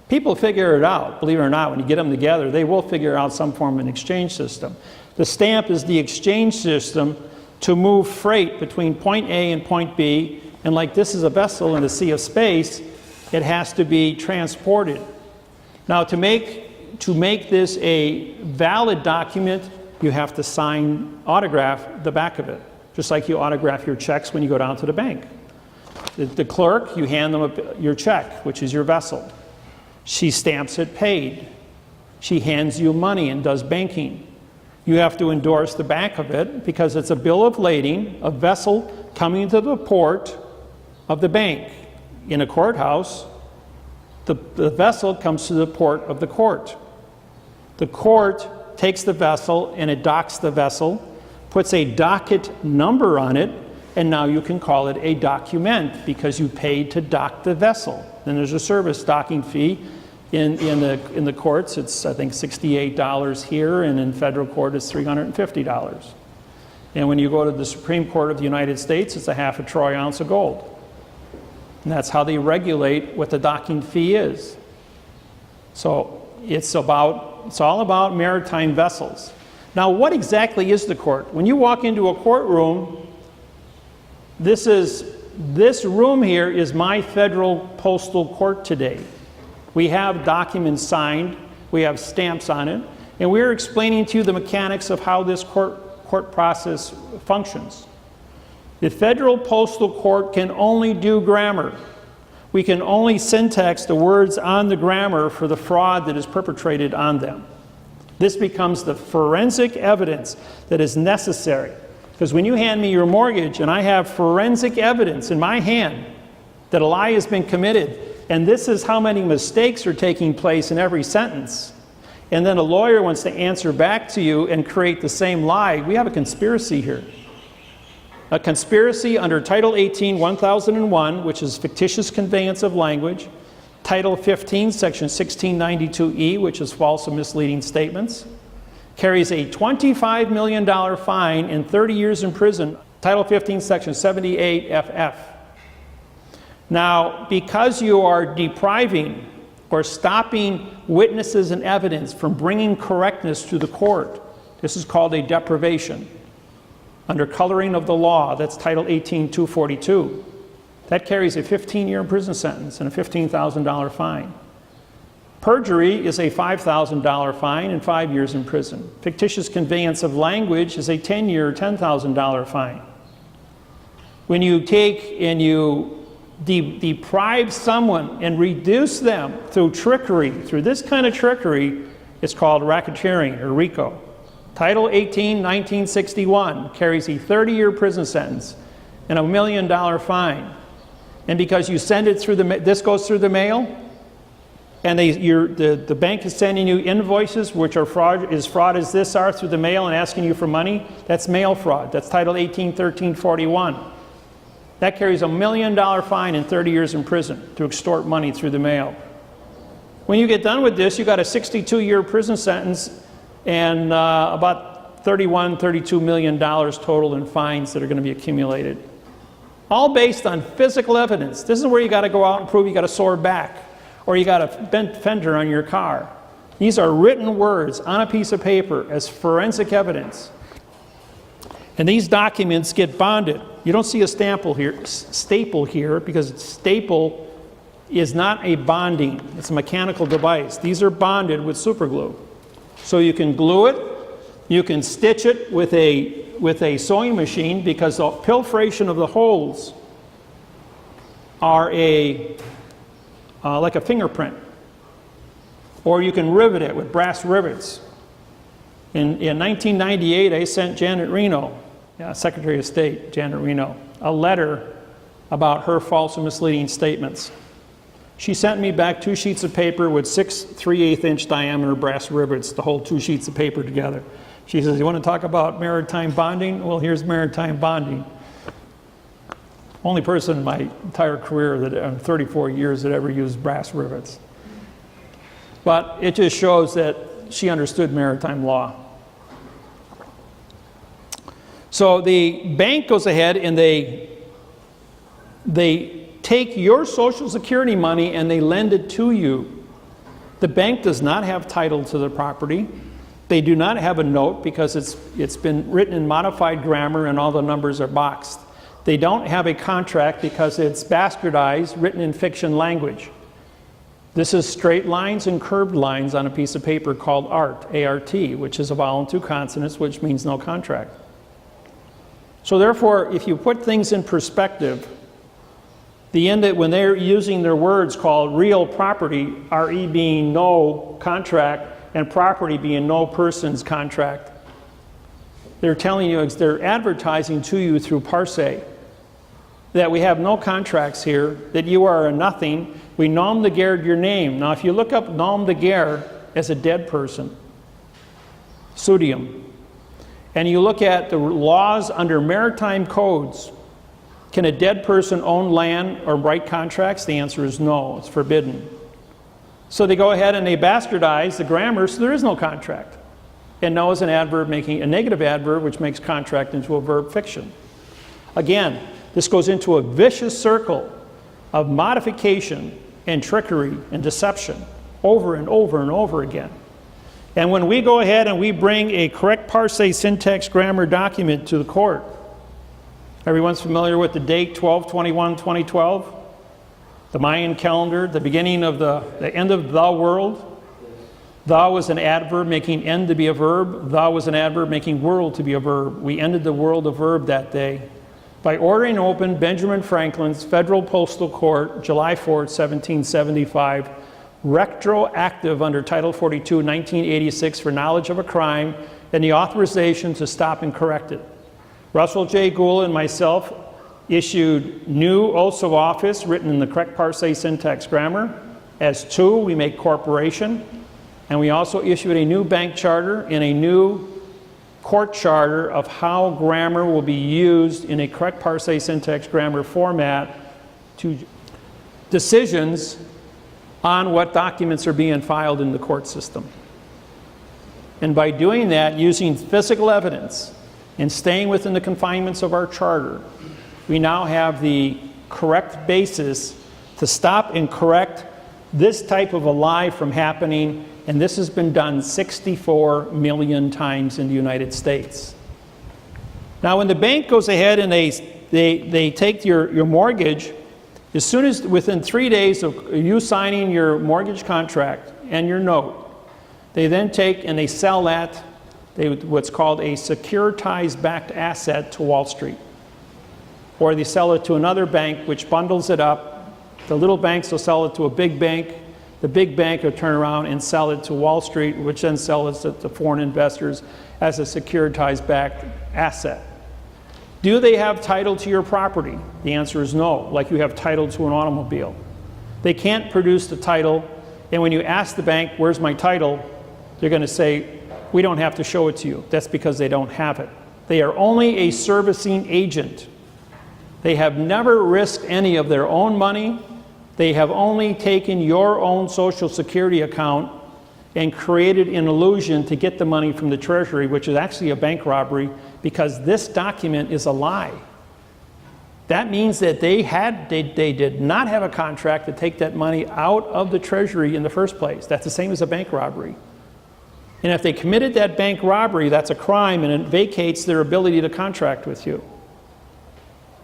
People figure it out, believe it or not. When you get them together, they will figure out some form of an exchange system. The stamp is the exchange system to move freight between point A and point B, and like this is a vessel in a sea of space, it has to be transported. Now, to make this a valid document, you have to autograph the back of it, just like you autograph your checks when you go down to the bank. The clerk, you hand them your check, which is your vessel. She stamps it paid. She hands you money and does banking. You have to endorse the back of it because it's a bill of lading, a vessel coming to the port of the bank. In a courthouse, the vessel comes to the port of the court. The court takes the vessel and it docks the vessel, puts a docket number on it, and now you can call it a document because you paid to dock the vessel. Then there's a service docking fee. In the courts, it's I think $68 here, and in federal court it's $350. And when you go to the Supreme Court of the United States, it's a half a troy ounce of gold. And that's how they regulate what the docking fee is. So it's all about maritime vessels. Now, what exactly is the court? When you walk into a courtroom, this room here is my federal postal court today. We have documents signed, we have stamps on it, and we're explaining to you the mechanics of how this court process functions. The federal postal court can only do grammar. We can only syntax the words on the grammar for the fraud that is perpetrated on them. This becomes the forensic evidence that is necessary. Because when you hand me your mortgage and I have forensic evidence in my hand that a lie has been committed, and this is how many mistakes are taking place in every sentence, and then a lawyer wants to answer back to you and create the same lie, we have a conspiracy here. A conspiracy under Title 18, 1001, which is fictitious conveyance of language, Title 15, Section 1692E, which is false and misleading statements, carries a $25 million fine and 30 years in prison, Title 15, Section 78FF. Now, because you are depriving or stopping witnesses and evidence from bringing correctness to the court, this is called a deprivation. Under coloring of the law, that's Title 18-242. That carries a 15-year prison sentence and a $15,000 fine. Perjury is a $5,000 fine and 5 years in prison. Fictitious conveyance of language is a 10-year, $10,000 fine. When you take and you deprive someone and reduce them through trickery, through this kind of trickery, it's called racketeering or RICO. Title 18, 1961 carries a 30-year prison sentence and a $1 million fine. And because you send it through this goes through the mail, and the bank is sending you invoices which are fraud as this are through the mail and asking you for money, that's mail fraud. That's Title 18, 1341. That carries a $1 million fine and 30 years in prison to extort money through the mail. When you get done with this, you got a 62-year prison sentence and about $32 million total in fines that are going to be accumulated. All based on physical evidence. This is where you got to go out and prove you got a sore back or you got a bent fender on your car. These are written words on a piece of paper as forensic evidence. And these documents get bonded. You don't see a staple here because staple is not a bonding. It's a mechanical device. These are bonded with super glue. So you can glue it, you can stitch it with a sewing machine because the pilferation of the holes are like a fingerprint. Or you can rivet it with brass rivets. In 1998, I sent Janet Reno, Secretary of State Janet Reno, a letter about her false and misleading statements. She sent me back 2 sheets of paper with 6 3/8-inch diameter brass rivets to hold 2 sheets of paper together. She says, you want to talk about maritime bonding? Well, here's maritime bonding. Only person in my entire career 34 years that ever used brass rivets. But it just shows that she understood maritime law. So the bank goes ahead and they take your Social Security money and they lend it to you. The bank does not have title to the property. They do not have a note because it's been written in modified grammar and all the numbers are boxed. They don't have a contract because it's bastardized, written in fiction language. This is straight lines and curved lines on a piece of paper called ART, A-R-T, which is a vowel and 2 consonants, which means no contract. So therefore, if you put things in perspective, when they're using their words called real property, RE being no contract, and property being no person's contract, they're telling you, they're advertising to you through parse that we have no contracts here, that you are a nothing. We nom de guerre your name. Now, if you look up nom de guerre as a dead person, pseudium, and you look at the laws under maritime codes, can a dead person own land or write contracts? The answer is no, it's forbidden. So they go ahead and they bastardize the grammar, so there is no contract. And no is an adverb making a negative adverb, which makes contract into a verb fiction. Again, this goes into a vicious circle of modification and trickery and deception over and over and over again. And when we go ahead and we bring a correct parse syntax grammar document to the court, everyone's familiar with the date 12/21/2012? The Mayan calendar, the beginning of the end of the world. Thou was an adverb making end to be a verb. Thou was an adverb making world to be a verb. We ended the world of verb that day by ordering open Benjamin Franklin's Federal Postal Court, July 4, 1775, retroactive under Title 42, 1986 for knowledge of a crime and the authorization to stop and correct it. Russell J. Gould and myself issued new oaths of office written in the correct parse syntax grammar. As 2, we make corporation. And we also issued a new bank charter and a new court charter of how grammar will be used in a correct parse syntax grammar format to decisions on what documents are being filed in the court system. And by doing that, using physical evidence and staying within the confinements of our charter, we now have the correct basis to stop and correct this type of a lie from happening, and this has been done 64 million times in the United States. Now, when the bank goes ahead and they take your mortgage, as soon as within 3 days of you signing your mortgage contract and your note, they then take and they sell that, what's called a securitized backed asset to Wall Street. Or they sell it to another bank which bundles it up. The little banks will sell it to a big bank. The big bank will turn around and sell it to Wall Street, which then sells it to foreign investors as a securitized backed asset. Do they have title to your property? The answer is no, like you have title to an automobile. They can't produce the title, and when you ask the bank, where's my title? They're going to say, we don't have to show it to you. That's because they don't have it. They are only a servicing agent. They have never risked any of their own money. They have only taken your own Social Security account and created an illusion to get the money from the Treasury, which is actually a bank robbery, because this document is a lie. That means that they did not have a contract to take that money out of the Treasury in the first place. That's the same as a bank robbery. And if they committed that bank robbery, that's a crime, and it vacates their ability to contract with you.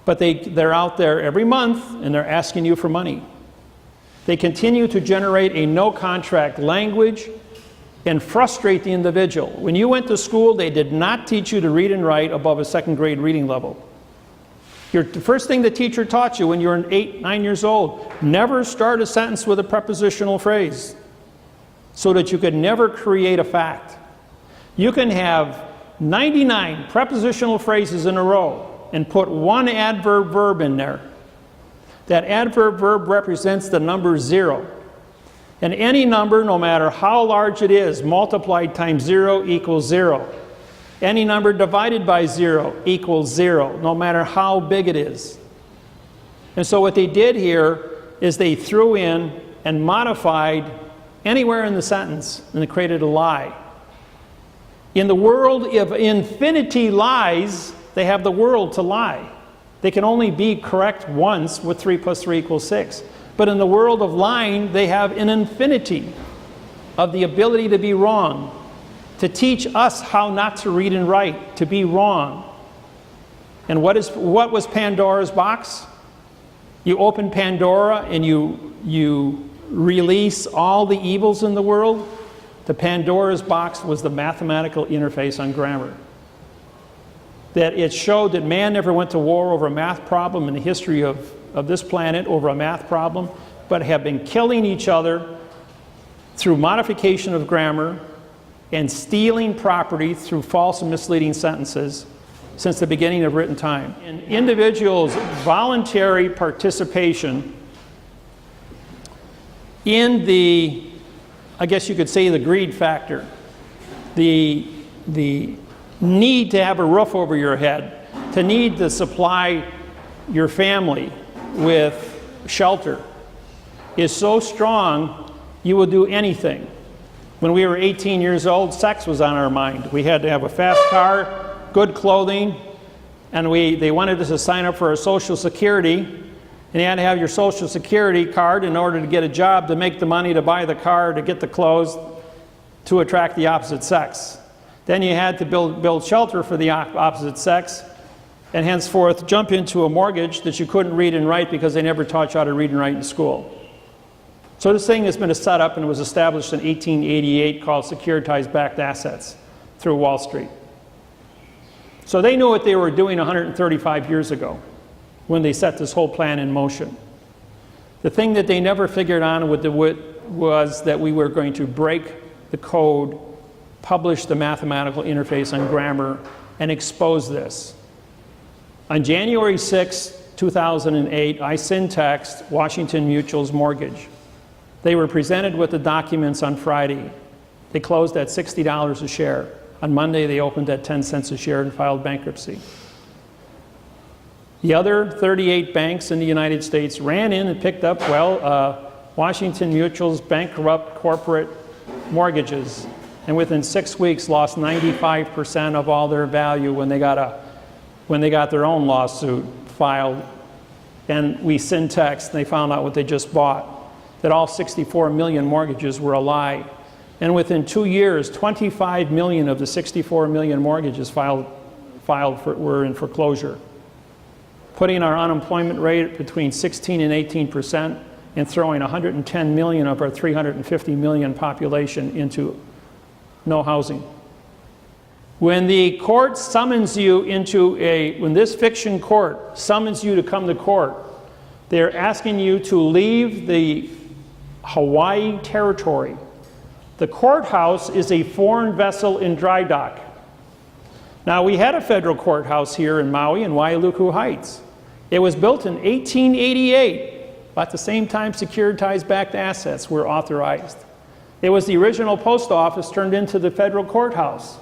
But they're out there every month, and they're asking you for money. They continue to generate a no-contract language and frustrate the individual. When you went to school, they did not teach you to read and write above a second grade reading level. The first thing the teacher taught you when you were 8, 9 years old, never start a sentence with a prepositional phrase, so that you could never create a fact. You can have 99 prepositional phrases in a row and put one adverb verb in there. That adverb verb represents the number 0. And any number, no matter how large it is, multiplied times 0 equals 0. Any number divided by 0 equals 0, no matter how big it is. And so what they did here is they threw in and modified anywhere in the sentence, and they created a lie. In the world of infinity lies, they have the world to lie. They can only be correct once with 3 plus 3 equals 6. But in the world of lying, they have an infinity of the ability to be wrong, to teach us how not to read and write, to be wrong. And what was Pandora's box? You open Pandora and you release all the evils in the world. The Pandora's box was the mathematical interface on grammar. That it showed that man never went to war over a math problem in the history of this planet, over a math problem, but have been killing each other through modification of grammar and stealing property through false and misleading sentences since the beginning of written time. And individuals' voluntary participation in the, I guess you could say, the greed factor, the need to have a roof over your head, to need to supply your family with shelter, is so strong you will do anything. When we were 18 years old, sex was on our mind. We had to have a fast car, good clothing, and they wanted us to sign up for our Social Security, and you had to have your Social Security card in order to get a job, to make the money, to buy the car, to get the clothes, to attract the opposite sex. Then you had to build shelter for the opposite sex, and henceforth jump into a mortgage that you couldn't read and write because they never taught you how to read and write in school. So this thing has been set up, and it was established in 1888, called securitized backed assets through Wall Street. So they knew what they were doing 135 years ago when they set this whole plan in motion. The thing that they never figured on was that we were going to break the code, publish the mathematical interface on grammar, and expose this. On January 6, 2008, I syntaxed Washington Mutual's mortgage. They were presented with the documents on Friday. They closed at $60 a share. On Monday, they opened at 10 cents a share and filed bankruptcy. The other 38 banks in the United States ran in and picked up, Washington Mutual's bankrupt corporate mortgages and within 6 weeks lost 95% of all their value when they got their own lawsuit filed. And we syntexed, and they found out what they just bought, that all 64 million mortgages were a lie. And within 2 years, 25 million of the 64 million mortgages were in foreclosure, putting our unemployment rate between 16 and 18%, and throwing 110 million of our 350 million population into no housing. When the court summons you when this fiction court summons you to come to court, they're asking you to leave the Hawaii territory. The courthouse is a foreign vessel in dry dock. Now, we had a federal courthouse here in Maui in Wailuku Heights. It was built in 1888, about the same time securitized-backed assets were authorized. It was the original post office turned into the federal courthouse.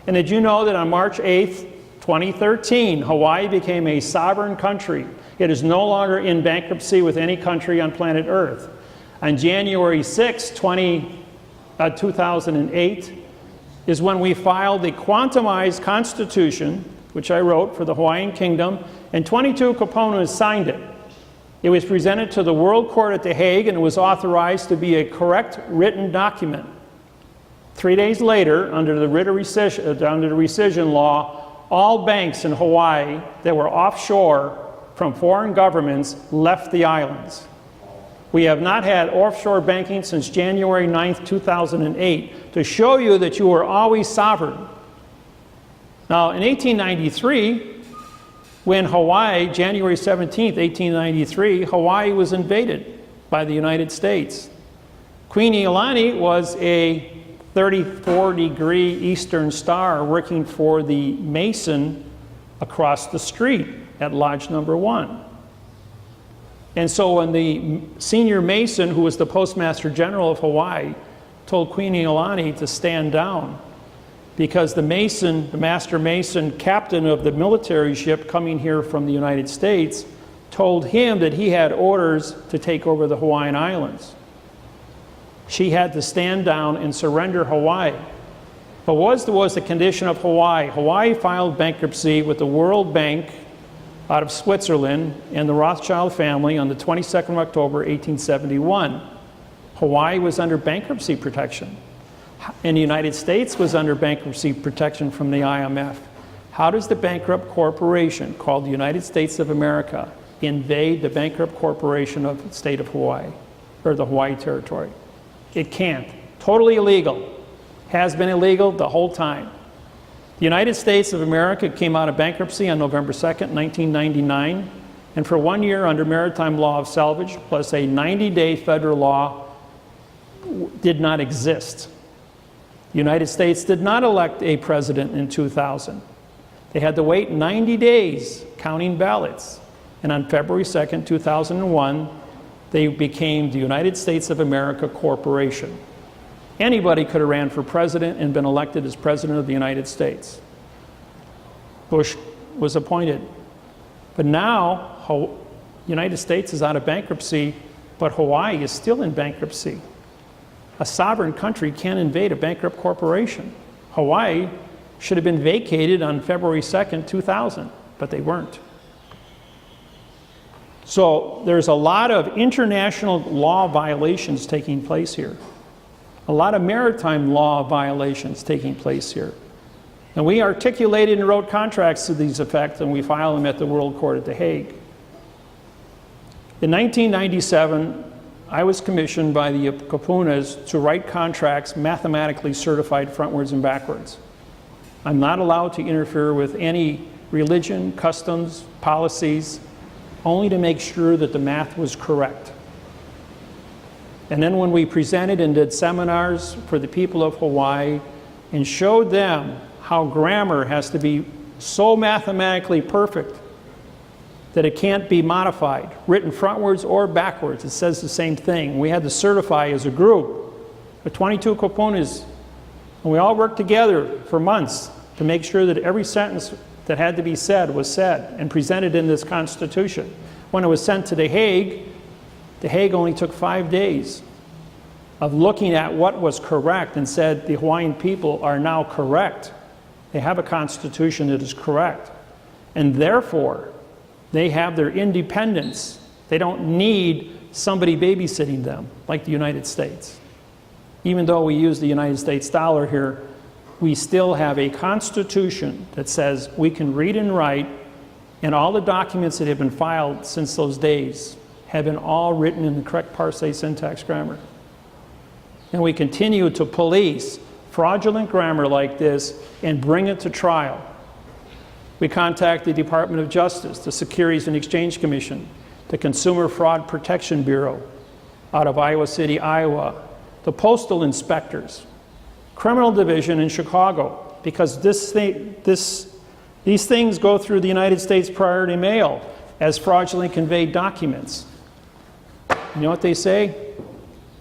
And did you know that on March 8th, 2013, Hawaii became a sovereign country? It is no longer in bankruptcy with any country on planet Earth. On January 6, 2008, is when we filed the quantumized constitution, which I wrote for the Hawaiian Kingdom, and 22 Kaponas signed it. It was presented to the World Court at The Hague, and it was authorized to be a correct written document. 3 days later, under the rescission law, all banks in Hawaii that were offshore from foreign governments left the islands. We have not had offshore banking since January 9th, 2008, to show you that you were always sovereign. Now, in 1893, when Hawaii, January 17th, 1893, Hawaii was invaded by the United States. Queen Iolani was a 34-degree Eastern Star working for the Mason across the street at Lodge Number 1. And so when the senior Mason, who was the Postmaster General of Hawaii, told Queen Iolani to stand down, because the Mason, the Master Mason, captain of the military ship coming here from the United States, told him that he had orders to take over the Hawaiian Islands. She had to stand down and surrender Hawaii. But what was the condition of Hawaii? Hawaii filed bankruptcy with the World Bank out of Switzerland and the Rothschild family on the 22nd of October, 1871. Hawaii was under bankruptcy protection. And the United States was under bankruptcy protection from the IMF. How does the bankrupt corporation called the United States of America invade the bankrupt corporation of the state of Hawaii, or the Hawaii territory? It can't. Totally illegal. Has been illegal the whole time. The United States of America came out of bankruptcy on November 2nd, 1999, and for 1 year under maritime law of salvage plus a 90-day federal law did not exist. The United States did not elect a president in 2000. They had to wait 90 days counting ballots. And on February 2nd, 2001, they became the United States of America Corporation. Anybody could have ran for president and been elected as president of the United States. Bush was appointed. But now, the United States is out of bankruptcy, but Hawaii is still in bankruptcy. A sovereign country can't invade a bankrupt corporation. Hawaii should have been vacated on February 2nd, 2000, but they weren't. So there's a lot of international law violations taking place here. A lot of maritime law violations taking place here. And we articulated and wrote contracts to these effects, and we filed them at the World Court at The Hague. In 1997, I was commissioned by the Kapunas to write contracts mathematically certified frontwards and backwards. I'm not allowed to interfere with any religion, customs, policies, only to make sure that the math was correct. And then when we presented and did seminars for the people of Hawaii and showed them how grammar has to be so mathematically perfect that it can't be modified, written frontwards or backwards, it says the same thing. We had to certify as a group, the 22 Kapunas, and we all worked together for months to make sure that every sentence that had to be said was said and presented in this Constitution. When it was sent to The Hague only took 5 days of looking at what was correct and said the Hawaiian people are now correct. They have a constitution that is correct. And therefore, they have their independence. They don't need somebody babysitting them like the United States. Even though we use the United States dollar here, we still have a constitution that says we can read and write, and all the documents that have been filed since those days have been all written in the correct parsing syntax grammar. And we continue to police fraudulent grammar like this and bring it to trial. We contact the Department of Justice, the Securities and Exchange Commission, the Consumer Fraud Protection Bureau out of Iowa City, Iowa, the postal inspectors, criminal division in Chicago, because these things go through the United States Priority Mail as fraudulently conveyed documents. You know what they say?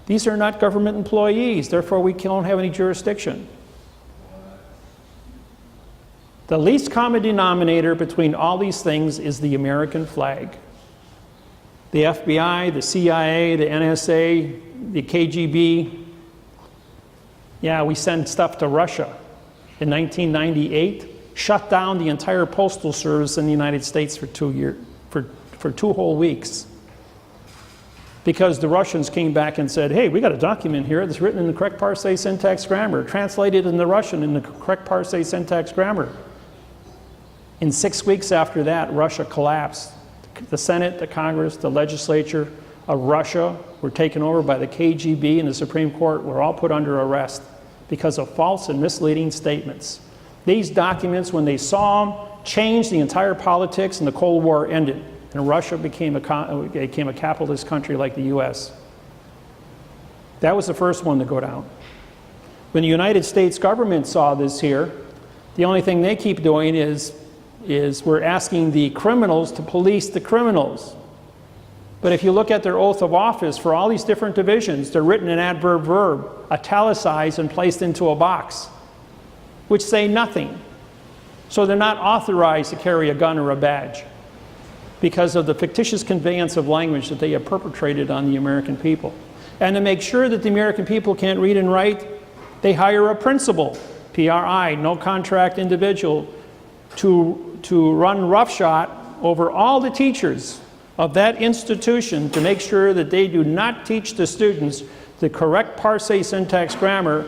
These are not government employees, therefore we don't have any jurisdiction. The least common denominator between all these things is the American flag. The FBI, the CIA, the NSA, the KGB. Yeah, we send stuff to Russia. In 1998, shut down the entire postal service in the United States for 2 years, for 2 whole weeks. Because the Russians came back and said, hey, we got a document here that's written in the correct parsing syntax grammar, translated in the Russian in the correct parsing syntax grammar. In 6 weeks after that, Russia collapsed. The Senate, the Congress, the legislature of Russia were taken over by the KGB, and the Supreme Court were all put under arrest because of false and misleading statements. These documents, when they saw them, changed the entire politics, and the Cold War ended. And Russia became a capitalist country like the US. That was the first one to go down. When the United States government saw this here, the only thing they keep doing is we're asking the criminals to police the criminals. But if you look at their oath of office for all these different divisions, they're written in adverb verb, italicized and placed into a box, which say nothing. So they're not authorized to carry a gun or a badge because of the fictitious conveyance of language that they have perpetrated on the American people. And to make sure that the American people can't read and write, they hire a principal, PRI, no contract individual, to run roughshod over all the teachers of that institution to make sure that they do not teach the students the correct parsing syntax grammar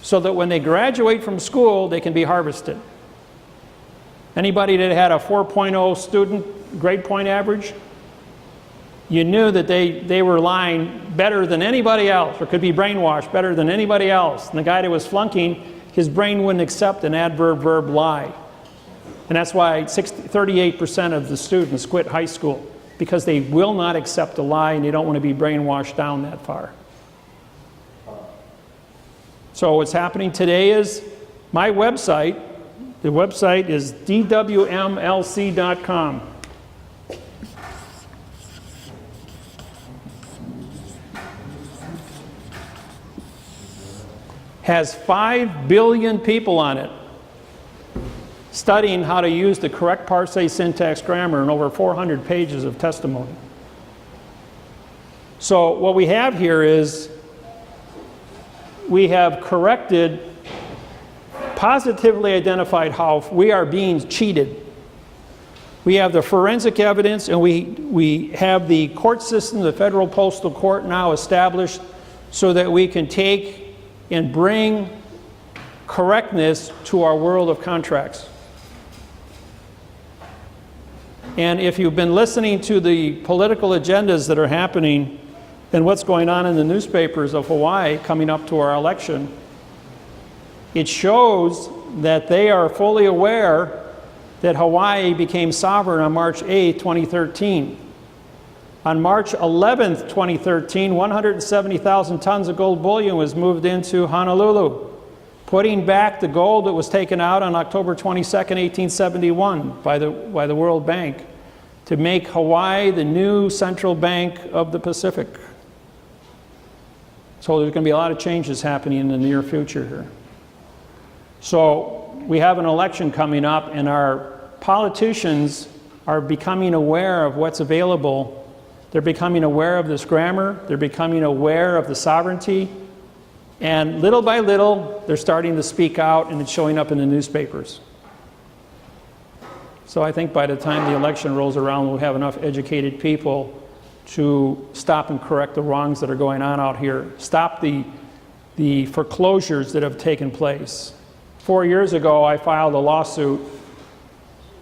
so that when they graduate from school, they can be harvested. Anybody that had a 4.0 student grade point average, you knew that they were lying better than anybody else, or could be brainwashed better than anybody else. And the guy that was flunking, his brain wouldn't accept an adverb verb lie. And that's why 38% of the students quit high school, because they will not accept a lie and they don't want to be brainwashed down that far. So what's happening today is my website, the website is dwmlc.com. Has 5 billion people on it studying how to use the correct parsing syntax grammar and over 400 pages of testimony. So what we have here is we have corrected, positively identified how we are being cheated. We have the forensic evidence, and we have the court system, the Federal Postal Court now established so that we can take and bring correctness to our world of contracts. And if you've been listening to the political agendas that are happening and what's going on in the newspapers of Hawaii coming up to our election, it shows that they are fully aware that Hawaii became sovereign on March 8, 2013. On March 11, 2013, 170,000 tons of gold bullion was moved into Honolulu, putting back the gold that was taken out on October 22, 1871 by the World Bank to make Hawaii the new central bank of the Pacific. So there's going to be a lot of changes happening in the near future here. So we have an election coming up, and our politicians are becoming aware of what's available. They're becoming aware of this grammar. They're becoming aware of the sovereignty And little by little, they're starting to speak out, and it's showing up in the newspapers. So I think by the time the election rolls around, we'll have enough educated people to stop and correct the wrongs that are going on out here. Stop the foreclosures that have taken place. 4 years ago, I filed a lawsuit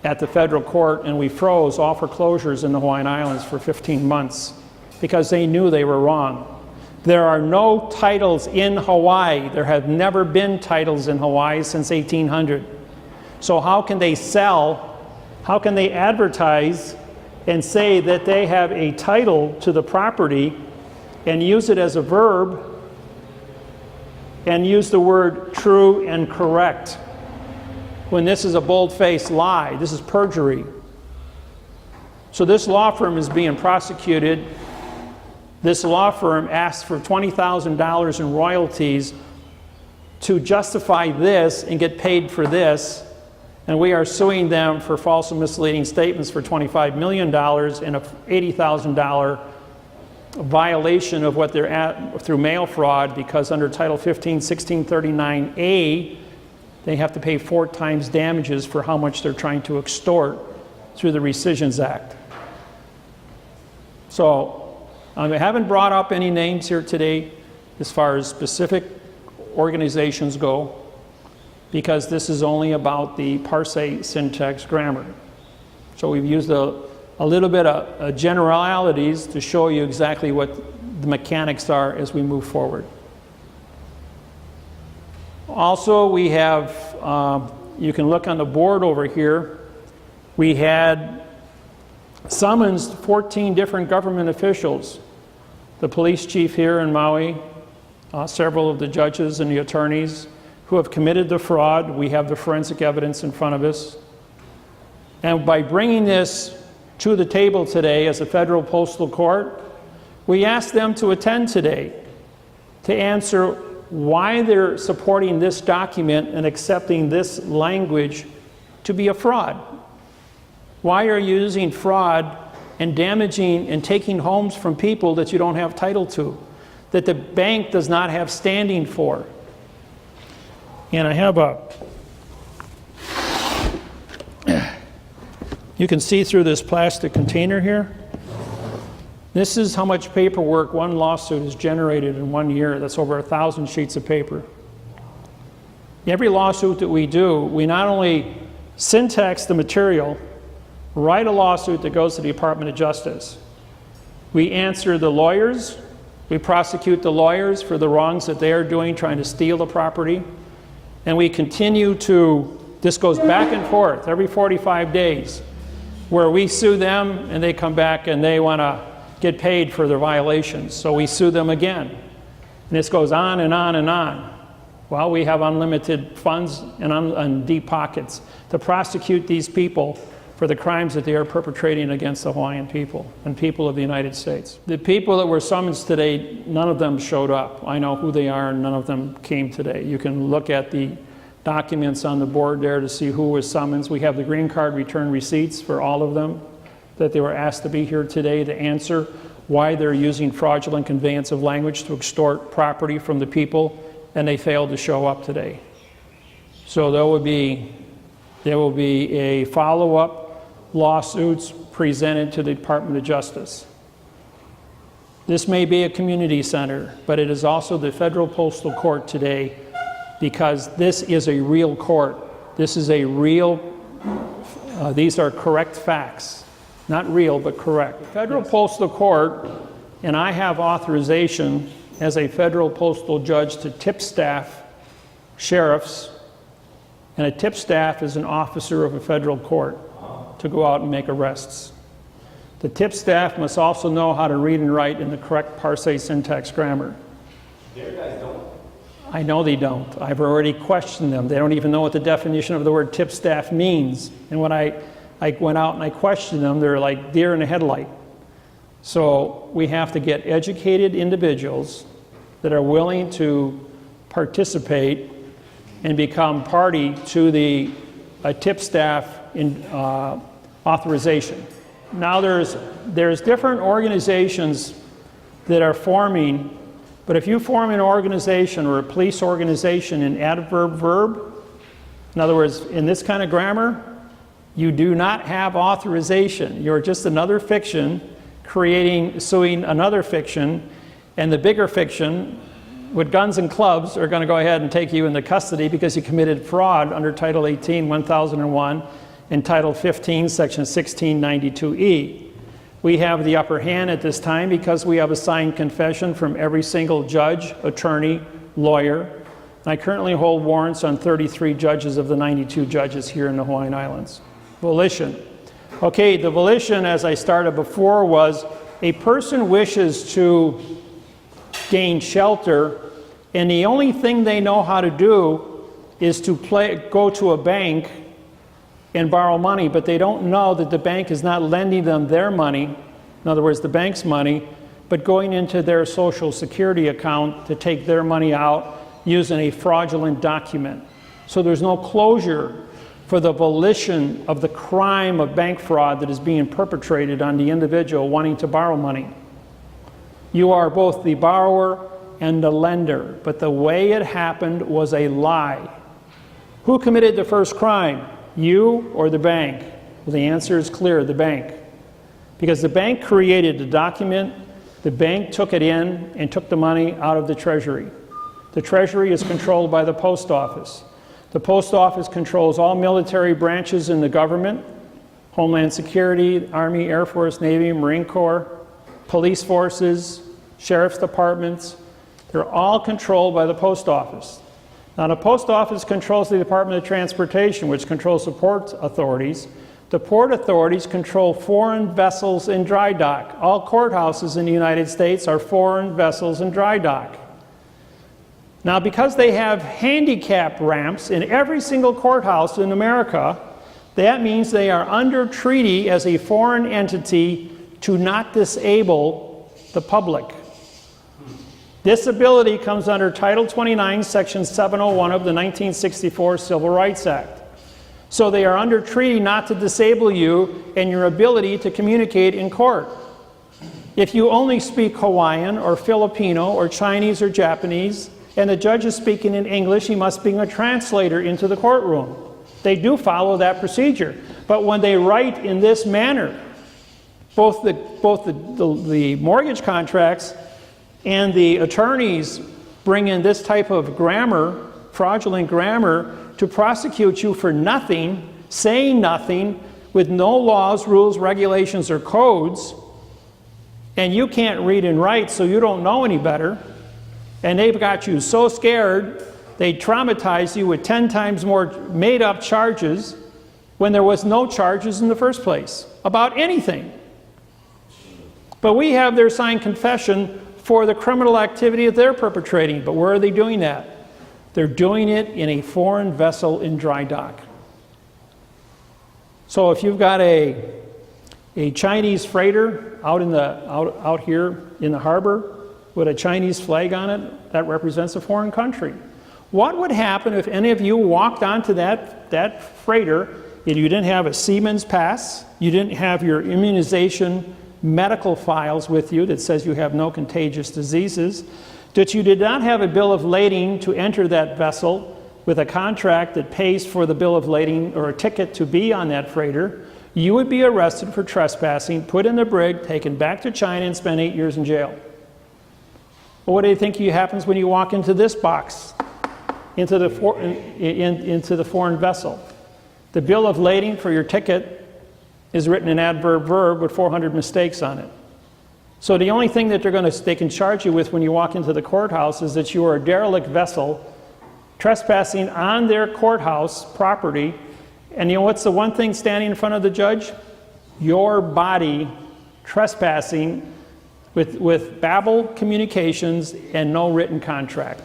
at the federal court, and we froze all foreclosures in the Hawaiian Islands for 15 months because they knew they were wrong. There are no titles in Hawaii. There have never been titles in Hawaii since 1800. So how can they sell, how can they advertise and say that they have a title to the property and use it as a verb and use the word true and correct when this is a bold-faced lie? This is perjury. So this law firm is being prosecuted. This law firm asked for $20,000 in royalties to justify this and get paid for this, and we are suing them for false and misleading statements for $25 million and a $80,000 violation of what they're at through mail fraud, because under Title 15, 1639A, they have to pay 4 times damages for how much they're trying to extort through the Rescissions Act. So I haven't brought up any names here today as far as specific organizations go, because this is only about the parse syntax grammar. So we've used a little bit of generalities to show you exactly what the mechanics are as we move forward. Also, we have, you can look on the board over here, we had summoned 14 different government officials. The police chief here in Maui, several of the judges and the attorneys who have committed the fraud. We have the forensic evidence in front of us. And by bringing this to the table today as a federal postal court, we asked them to attend today to answer why they're supporting this document and accepting this language to be a fraud. Why are you using fraud and damaging and taking homes from people that you don't have title to, that the bank does not have standing for? And I have you can see through this plastic container here. This is how much paperwork one lawsuit has generated in 1 year. That's over 1,000 sheets of paper. Every lawsuit that we do, we not only syntax the material, write a lawsuit that goes to the Department of Justice. We answer the lawyers, we prosecute the lawyers for the wrongs that they are doing, trying to steal the property, and we continue to, this goes back and forth every 45 days, where we sue them and they come back and they want to get paid for their violations. So we sue them again. And this goes on and on and on. Well, we have unlimited funds and deep pockets to prosecute these people for the crimes that they are perpetrating against the Hawaiian people and people of the United States. The people that were summoned today, none of them showed up. I know who they are, and none of them came today. You can look at the documents on the board there to see who was summoned. We have the green card return receipts for all of them, that they were asked to be here today to answer why they're using fraudulent conveyance of language to extort property from the people, and they failed to show up today. So there will be a follow-up lawsuits presented to the Department of Justice. This may be a community center, but it is also the federal postal court today, because this is a real court. This is a real, these are correct facts. Not real, but correct. The federal postal court, and I have authorization as a federal postal judge to tip staff sheriffs, and a tip staff is an officer of a federal court to go out and make arrests. The tip staff must also know how to read and write in the correct parse syntax grammar. Their guys don't. I know they don't. I've already questioned them. They don't even know what the definition of the word tip staff means. And when I went out and I questioned them, they're like deer in a headlight. So we have to get educated individuals that are willing to participate and become party to the tip staff in authorization. Now there's different organizations that are forming But if you form an organization or a police organization in adverb verb, in other words, in this kind of grammar, you do not have authorization. You're just another fiction suing another fiction, and the bigger fiction with guns and clubs are going to go ahead and take you into custody because you committed fraud under Title 18, 1001, and Title 15, Section 1692E. We have the upper hand at this time because we have a signed confession from every single judge, attorney, lawyer. I currently hold warrants on 33 judges of the 92 judges here in the Hawaiian Islands. Volition. Okay, the volition, as I started before, was a person wishes to gain shelter, and the only thing they know how to do is to go to a bank and borrow money, but they don't know that the bank is not lending them their money, in other words, the bank's money, but going into their Social Security account to take their money out using a fraudulent document. So there's no closure for the volition of the crime of bank fraud that is being perpetrated on the individual wanting to borrow money. You are both the borrower and the lender, but the way it happened was a lie. Who committed the first crime? You or the bank? Well, the answer is clear, the bank. Because the bank created the document, the bank took it in and took the money out of the Treasury. The Treasury is controlled by the Post Office. The Post Office controls all military branches in the government, Homeland Security, Army, Air Force, Navy, Marine Corps, police forces, sheriff's departments. They're all controlled by the Post Office. Now, the Post Office controls the Department of Transportation, which controls the port authorities. The port authorities control foreign vessels in dry dock. All courthouses in the United States are foreign vessels in dry dock. Now, because they have handicap ramps in every single courthouse in America, that means they are under treaty as a foreign entity to not disable the public. Disability comes under Title 29, Section 701 of the 1964 Civil Rights Act. So they are under treaty not to disable you and your ability to communicate in court. If you only speak Hawaiian or Filipino or Chinese or Japanese, and the judge is speaking in English, he must bring a translator into the courtroom. They do follow that procedure. But when they write in this manner, both the mortgage contracts and the attorneys bring in this type of grammar, fraudulent grammar, to prosecute you for nothing, saying nothing, with no laws, rules, regulations, or codes, and you can't read and write, so you don't know any better, and they've got you so scared, they traumatize you with 10 times more made-up charges when there was no charges in the first place about anything. But we have their signed confession for the criminal activity that they're perpetrating. But where are they doing that? They're doing it in a foreign vessel in dry dock. So if you've got a Chinese freighter out here in the harbor with a Chinese flag on it, that represents a foreign country. What would happen if any of you walked onto that freighter and you didn't have a seaman's pass, you didn't have your immunization medical files with you that says you have no contagious diseases, that you did not have a bill of lading to enter that vessel with a contract that pays for the bill of lading or a ticket to be on that freighter, you would be arrested for trespassing, put in the brig, taken back to China, and spend 8 years in jail. Well, what do you think happens when you walk into this box, into the foreign vessel? The bill of lading for your ticket is written in adverb verb with 400 mistakes on it. So the only thing that they can charge you with when you walk into the courthouse is that you are a derelict vessel trespassing on their courthouse property. And you know what's the one thing standing in front of the judge? Your body trespassing with babble communications and no written contract.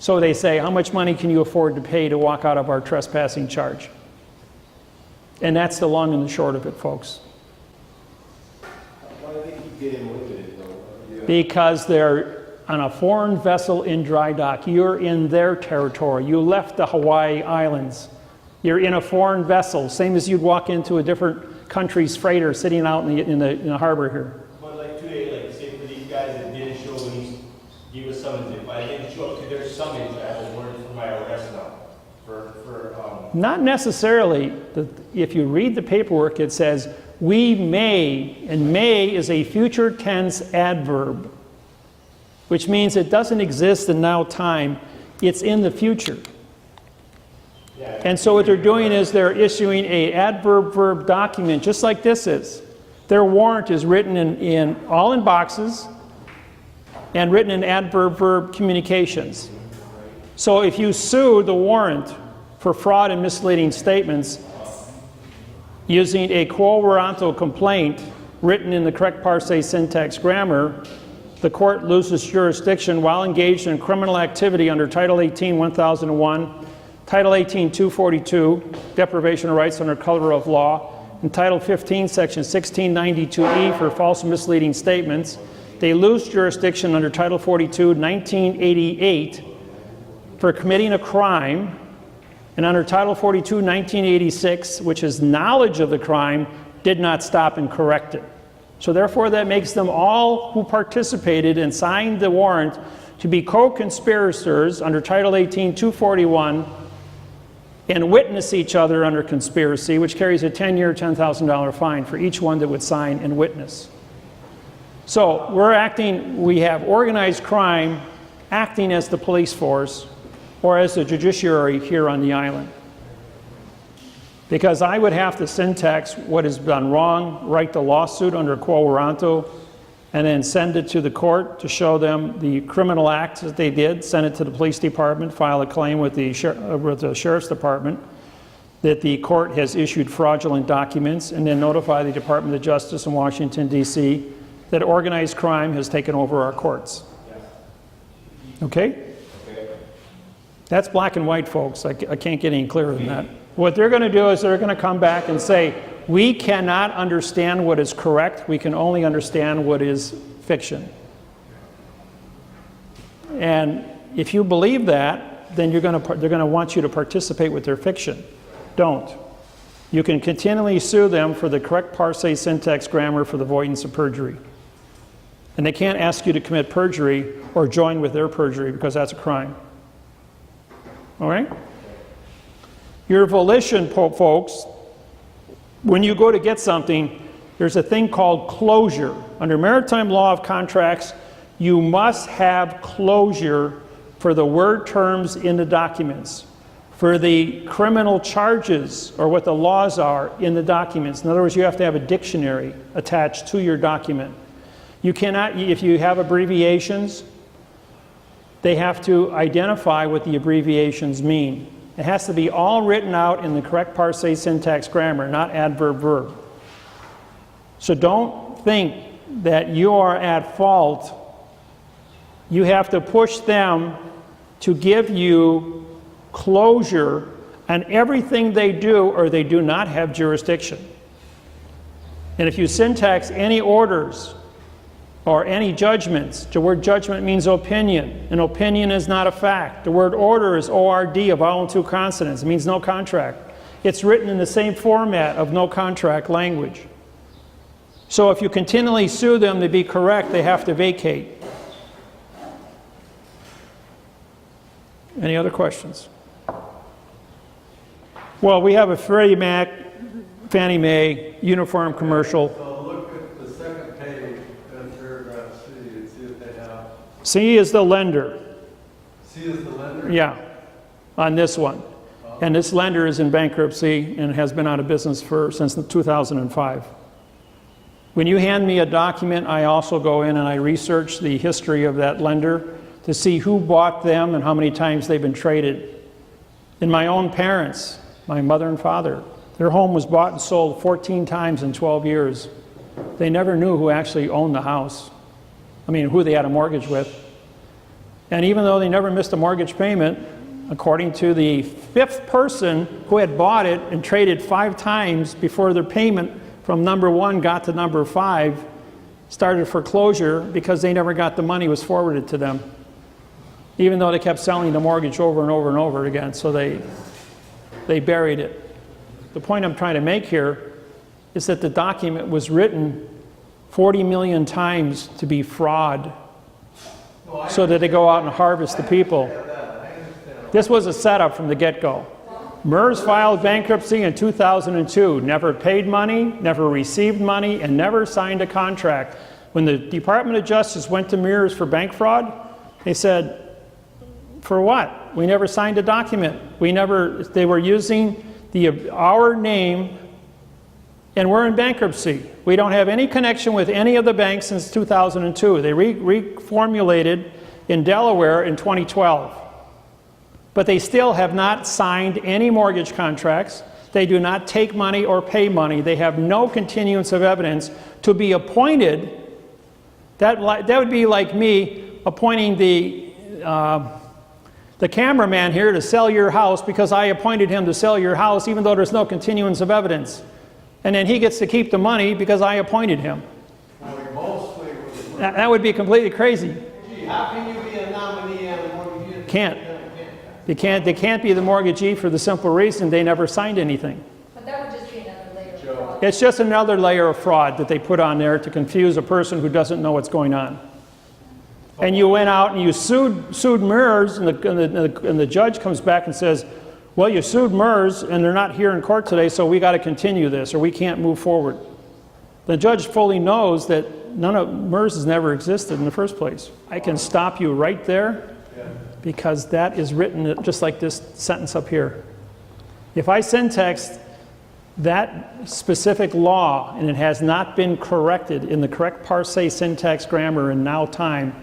So they say, how much money can you afford to pay to walk out of our trespassing charge? And that's the long and the short of it, folks. Why do they keep getting away with it, though? Yeah. Because they're on a foreign vessel in dry dock. You're in their territory. You left the Hawaii Islands. You're in a foreign vessel, same as you'd walk into a different country's freighter sitting out in the harbor here. But like today, like say for these guys that didn't show when you give a summons. If I didn't show up to their summons, I have a warrant for my arrest now. Not necessarily. If you read the paperwork, it says, we may, and may is a future tense adverb, which means it doesn't exist in now time, it's in the future. Yeah. And so what they're doing is they're issuing a adverb verb document, just like this is. Their warrant is written all in boxes and written in adverb verb communications. So if you sue the warrant for fraud and misleading statements using a quo warranto complaint written in the correct parse syntax grammar, the court loses jurisdiction while engaged in criminal activity under Title 18, 1001, Title 18, 242, deprivation of rights under color of law, and Title 15, Section 1692E for false and misleading statements. They lose jurisdiction under Title 42, 1988 for committing a crime, and under Title 42, 1986, which is knowledge of the crime, did not stop and correct it. So therefore that makes them all who participated and signed the warrant to be co-conspirators under Title 18, 241 and witness each other under conspiracy, which carries a 10-year, $10,000 fine for each one that would sign and witness. So we have organized crime acting as the police force or as the judiciary here on the island. Because I would have to syntax what has done wrong, write the lawsuit under quo warranto, and then send it to the court to show them the criminal act that they did, send it to the police department, file a claim with the sheriff's department that the court has issued fraudulent documents, and then notify the Department of Justice in Washington, D.C. that organized crime has taken over our courts. Okay? That's black and white, folks. I can't get any clearer than that. What they're going to do is they're going to come back and say, we cannot understand what is correct. We can only understand what is fiction. And if you believe that, then they're going to want you to participate with their fiction. Don't. You can continually sue them for the correct parse syntax grammar for the avoidance of perjury. And they can't ask you to commit perjury or join with their perjury because that's a crime. All right? Your volition, folks, when you go to get something, there's a thing called closure. Under maritime law of contracts, you must have closure for the word terms in the documents, for the criminal charges or what the laws are in the documents. In other words, you have to have a dictionary attached to your document. You cannot, if you have abbreviations, they have to identify what the abbreviations mean. It has to be all written out in the correct parse syntax grammar, not adverb verb. So don't think that you are at fault. You have to push them to give you closure on everything they do, or they do not have jurisdiction. And if you syntax any orders or any judgments, the word judgment means opinion. An opinion is not a fact. The word order is O-R-D, a vowel and two consonants. It means no contract. It's written in the same format of no contract language. So if you continually sue them to be correct, they have to vacate. Any other questions? Well, we have a Freddie Mac, Fannie Mae, uniform commercial. So look at the second page in paragraph C and see if they have. C is the lender. C is the lender? Yeah, on this one. And this lender is in bankruptcy and has been out of business since 2005. When you hand me a document, I also go in and I research the history of that lender to see who bought them and how many times they've been traded. And my own parents, my mother and father, their home was bought and sold 14 times in 12 years. They never knew who actually owned the house. I mean, who they had a mortgage with. And even though they never missed a mortgage payment, according to the fifth person who had bought it and traded 5 times before their payment from number 1 got to number 5, started foreclosure because they never got the money was forwarded to them. Even though they kept selling the mortgage over and over and over again, so they buried it. The point I'm trying to make here is that the document was written 40 million times to be fraud. so that they go out and harvest the people. This was a setup from the get-go. MERS filed bankruptcy in 2002, never paid money, never received money, and never signed a contract. When the Department of Justice went to MERS for bank fraud, they said, for what? We never signed a document. They were using our name, and we're in bankruptcy. We don't have any connection with any of the banks since 2002. They reformulated in Delaware in 2012. But they still have not signed any mortgage contracts. They do not take money or pay money. They have no continuance of evidence to be appointed. That would be like me appointing the cameraman here to sell your house because I appointed him to sell your house even though there's no continuance of evidence. And then he gets to keep the money because I appointed him. That would be completely crazy. Gee, how can you be a nominee and a mortgagee? Can't. They can't be the mortgagee for the simple reason they never signed anything. But that would just be another layer of fraud. It's just another layer of fraud that they put on there to confuse a person who doesn't know what's going on. And you went out and you sued MERS, and the judge comes back and says, well, you sued MERS and they're not here in court today, so we got to continue this or we can't move forward. The judge fully knows that none of MERS has never existed in the first place. I can stop you right there because that is written just like this sentence up here. If I syntax that specific law and it has not been corrected in the correct parse, syntax, grammar, and now time,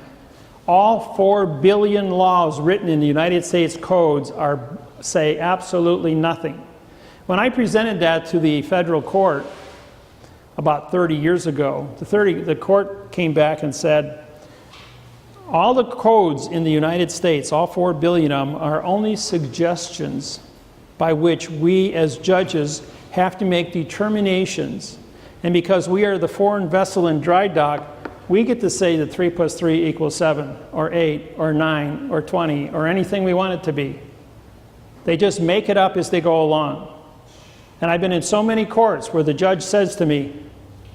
all 4 billion laws written in the United States codes say absolutely nothing. When I presented that to the federal court about 30 years ago, the court came back and said, all the codes in the United States, all 4 billion of them, are only suggestions by which we as judges have to make determinations. And because we are the foreign vessel in dry dock, we get to say that 3 plus 3 equals 7, or 8, or 9, or 20, or anything we want it to be. They just make it up as they go along. And I've been in so many courts where the judge says to me,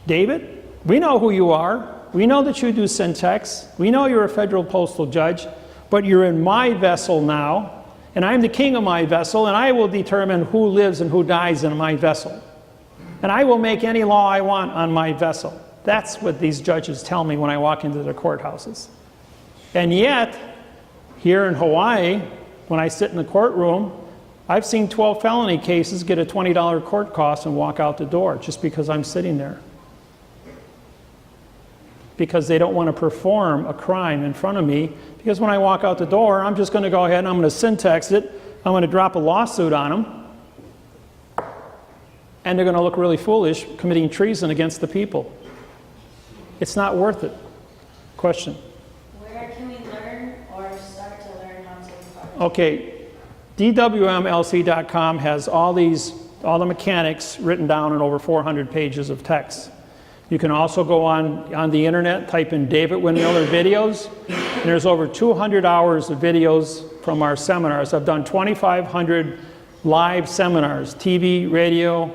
David, we know who you are. We know that you do syntax. We know you're a federal postal judge, but you're in my vessel now, and I'm the king of my vessel, and I will determine who lives and who dies in my vessel. And I will make any law I want on my vessel. That's what these judges tell me when I walk into their courthouses. And yet, here in Hawaii, when I sit in the courtroom, I've seen 12 felony cases get a $20 court cost and walk out the door just because I'm sitting there. Because they don't want to perform a crime in front of me. Because when I walk out the door, I'm just going to go ahead and I'm going to syntax it. I'm going to drop a lawsuit on them. And they're going to look really foolish committing treason against the people. It's not worth it. Question. Where can we learn or start to learn how to parse? Okay, DWMLC.com has all the mechanics written down in over 400 pages of text. You can also go on the internet, type in David Wynn Miller videos, and there's over 200 hours of videos from our seminars. I've done 2,500 live seminars, TV, radio,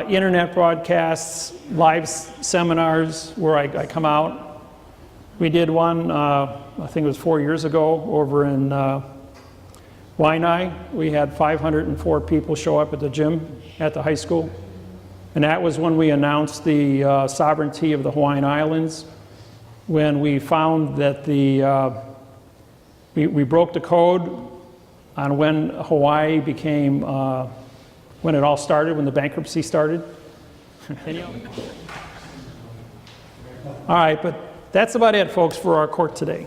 internet broadcasts, live seminars where I come out. We did one, I think it was 4 years ago, over in Wynn. We had 504 people show up at the gym at the high school. And that was when we announced the sovereignty of the Hawaiian Islands, when we found that we broke the code on when Hawaii became, when it all started, when the bankruptcy started. All right, but that's about it, folks, for our court today.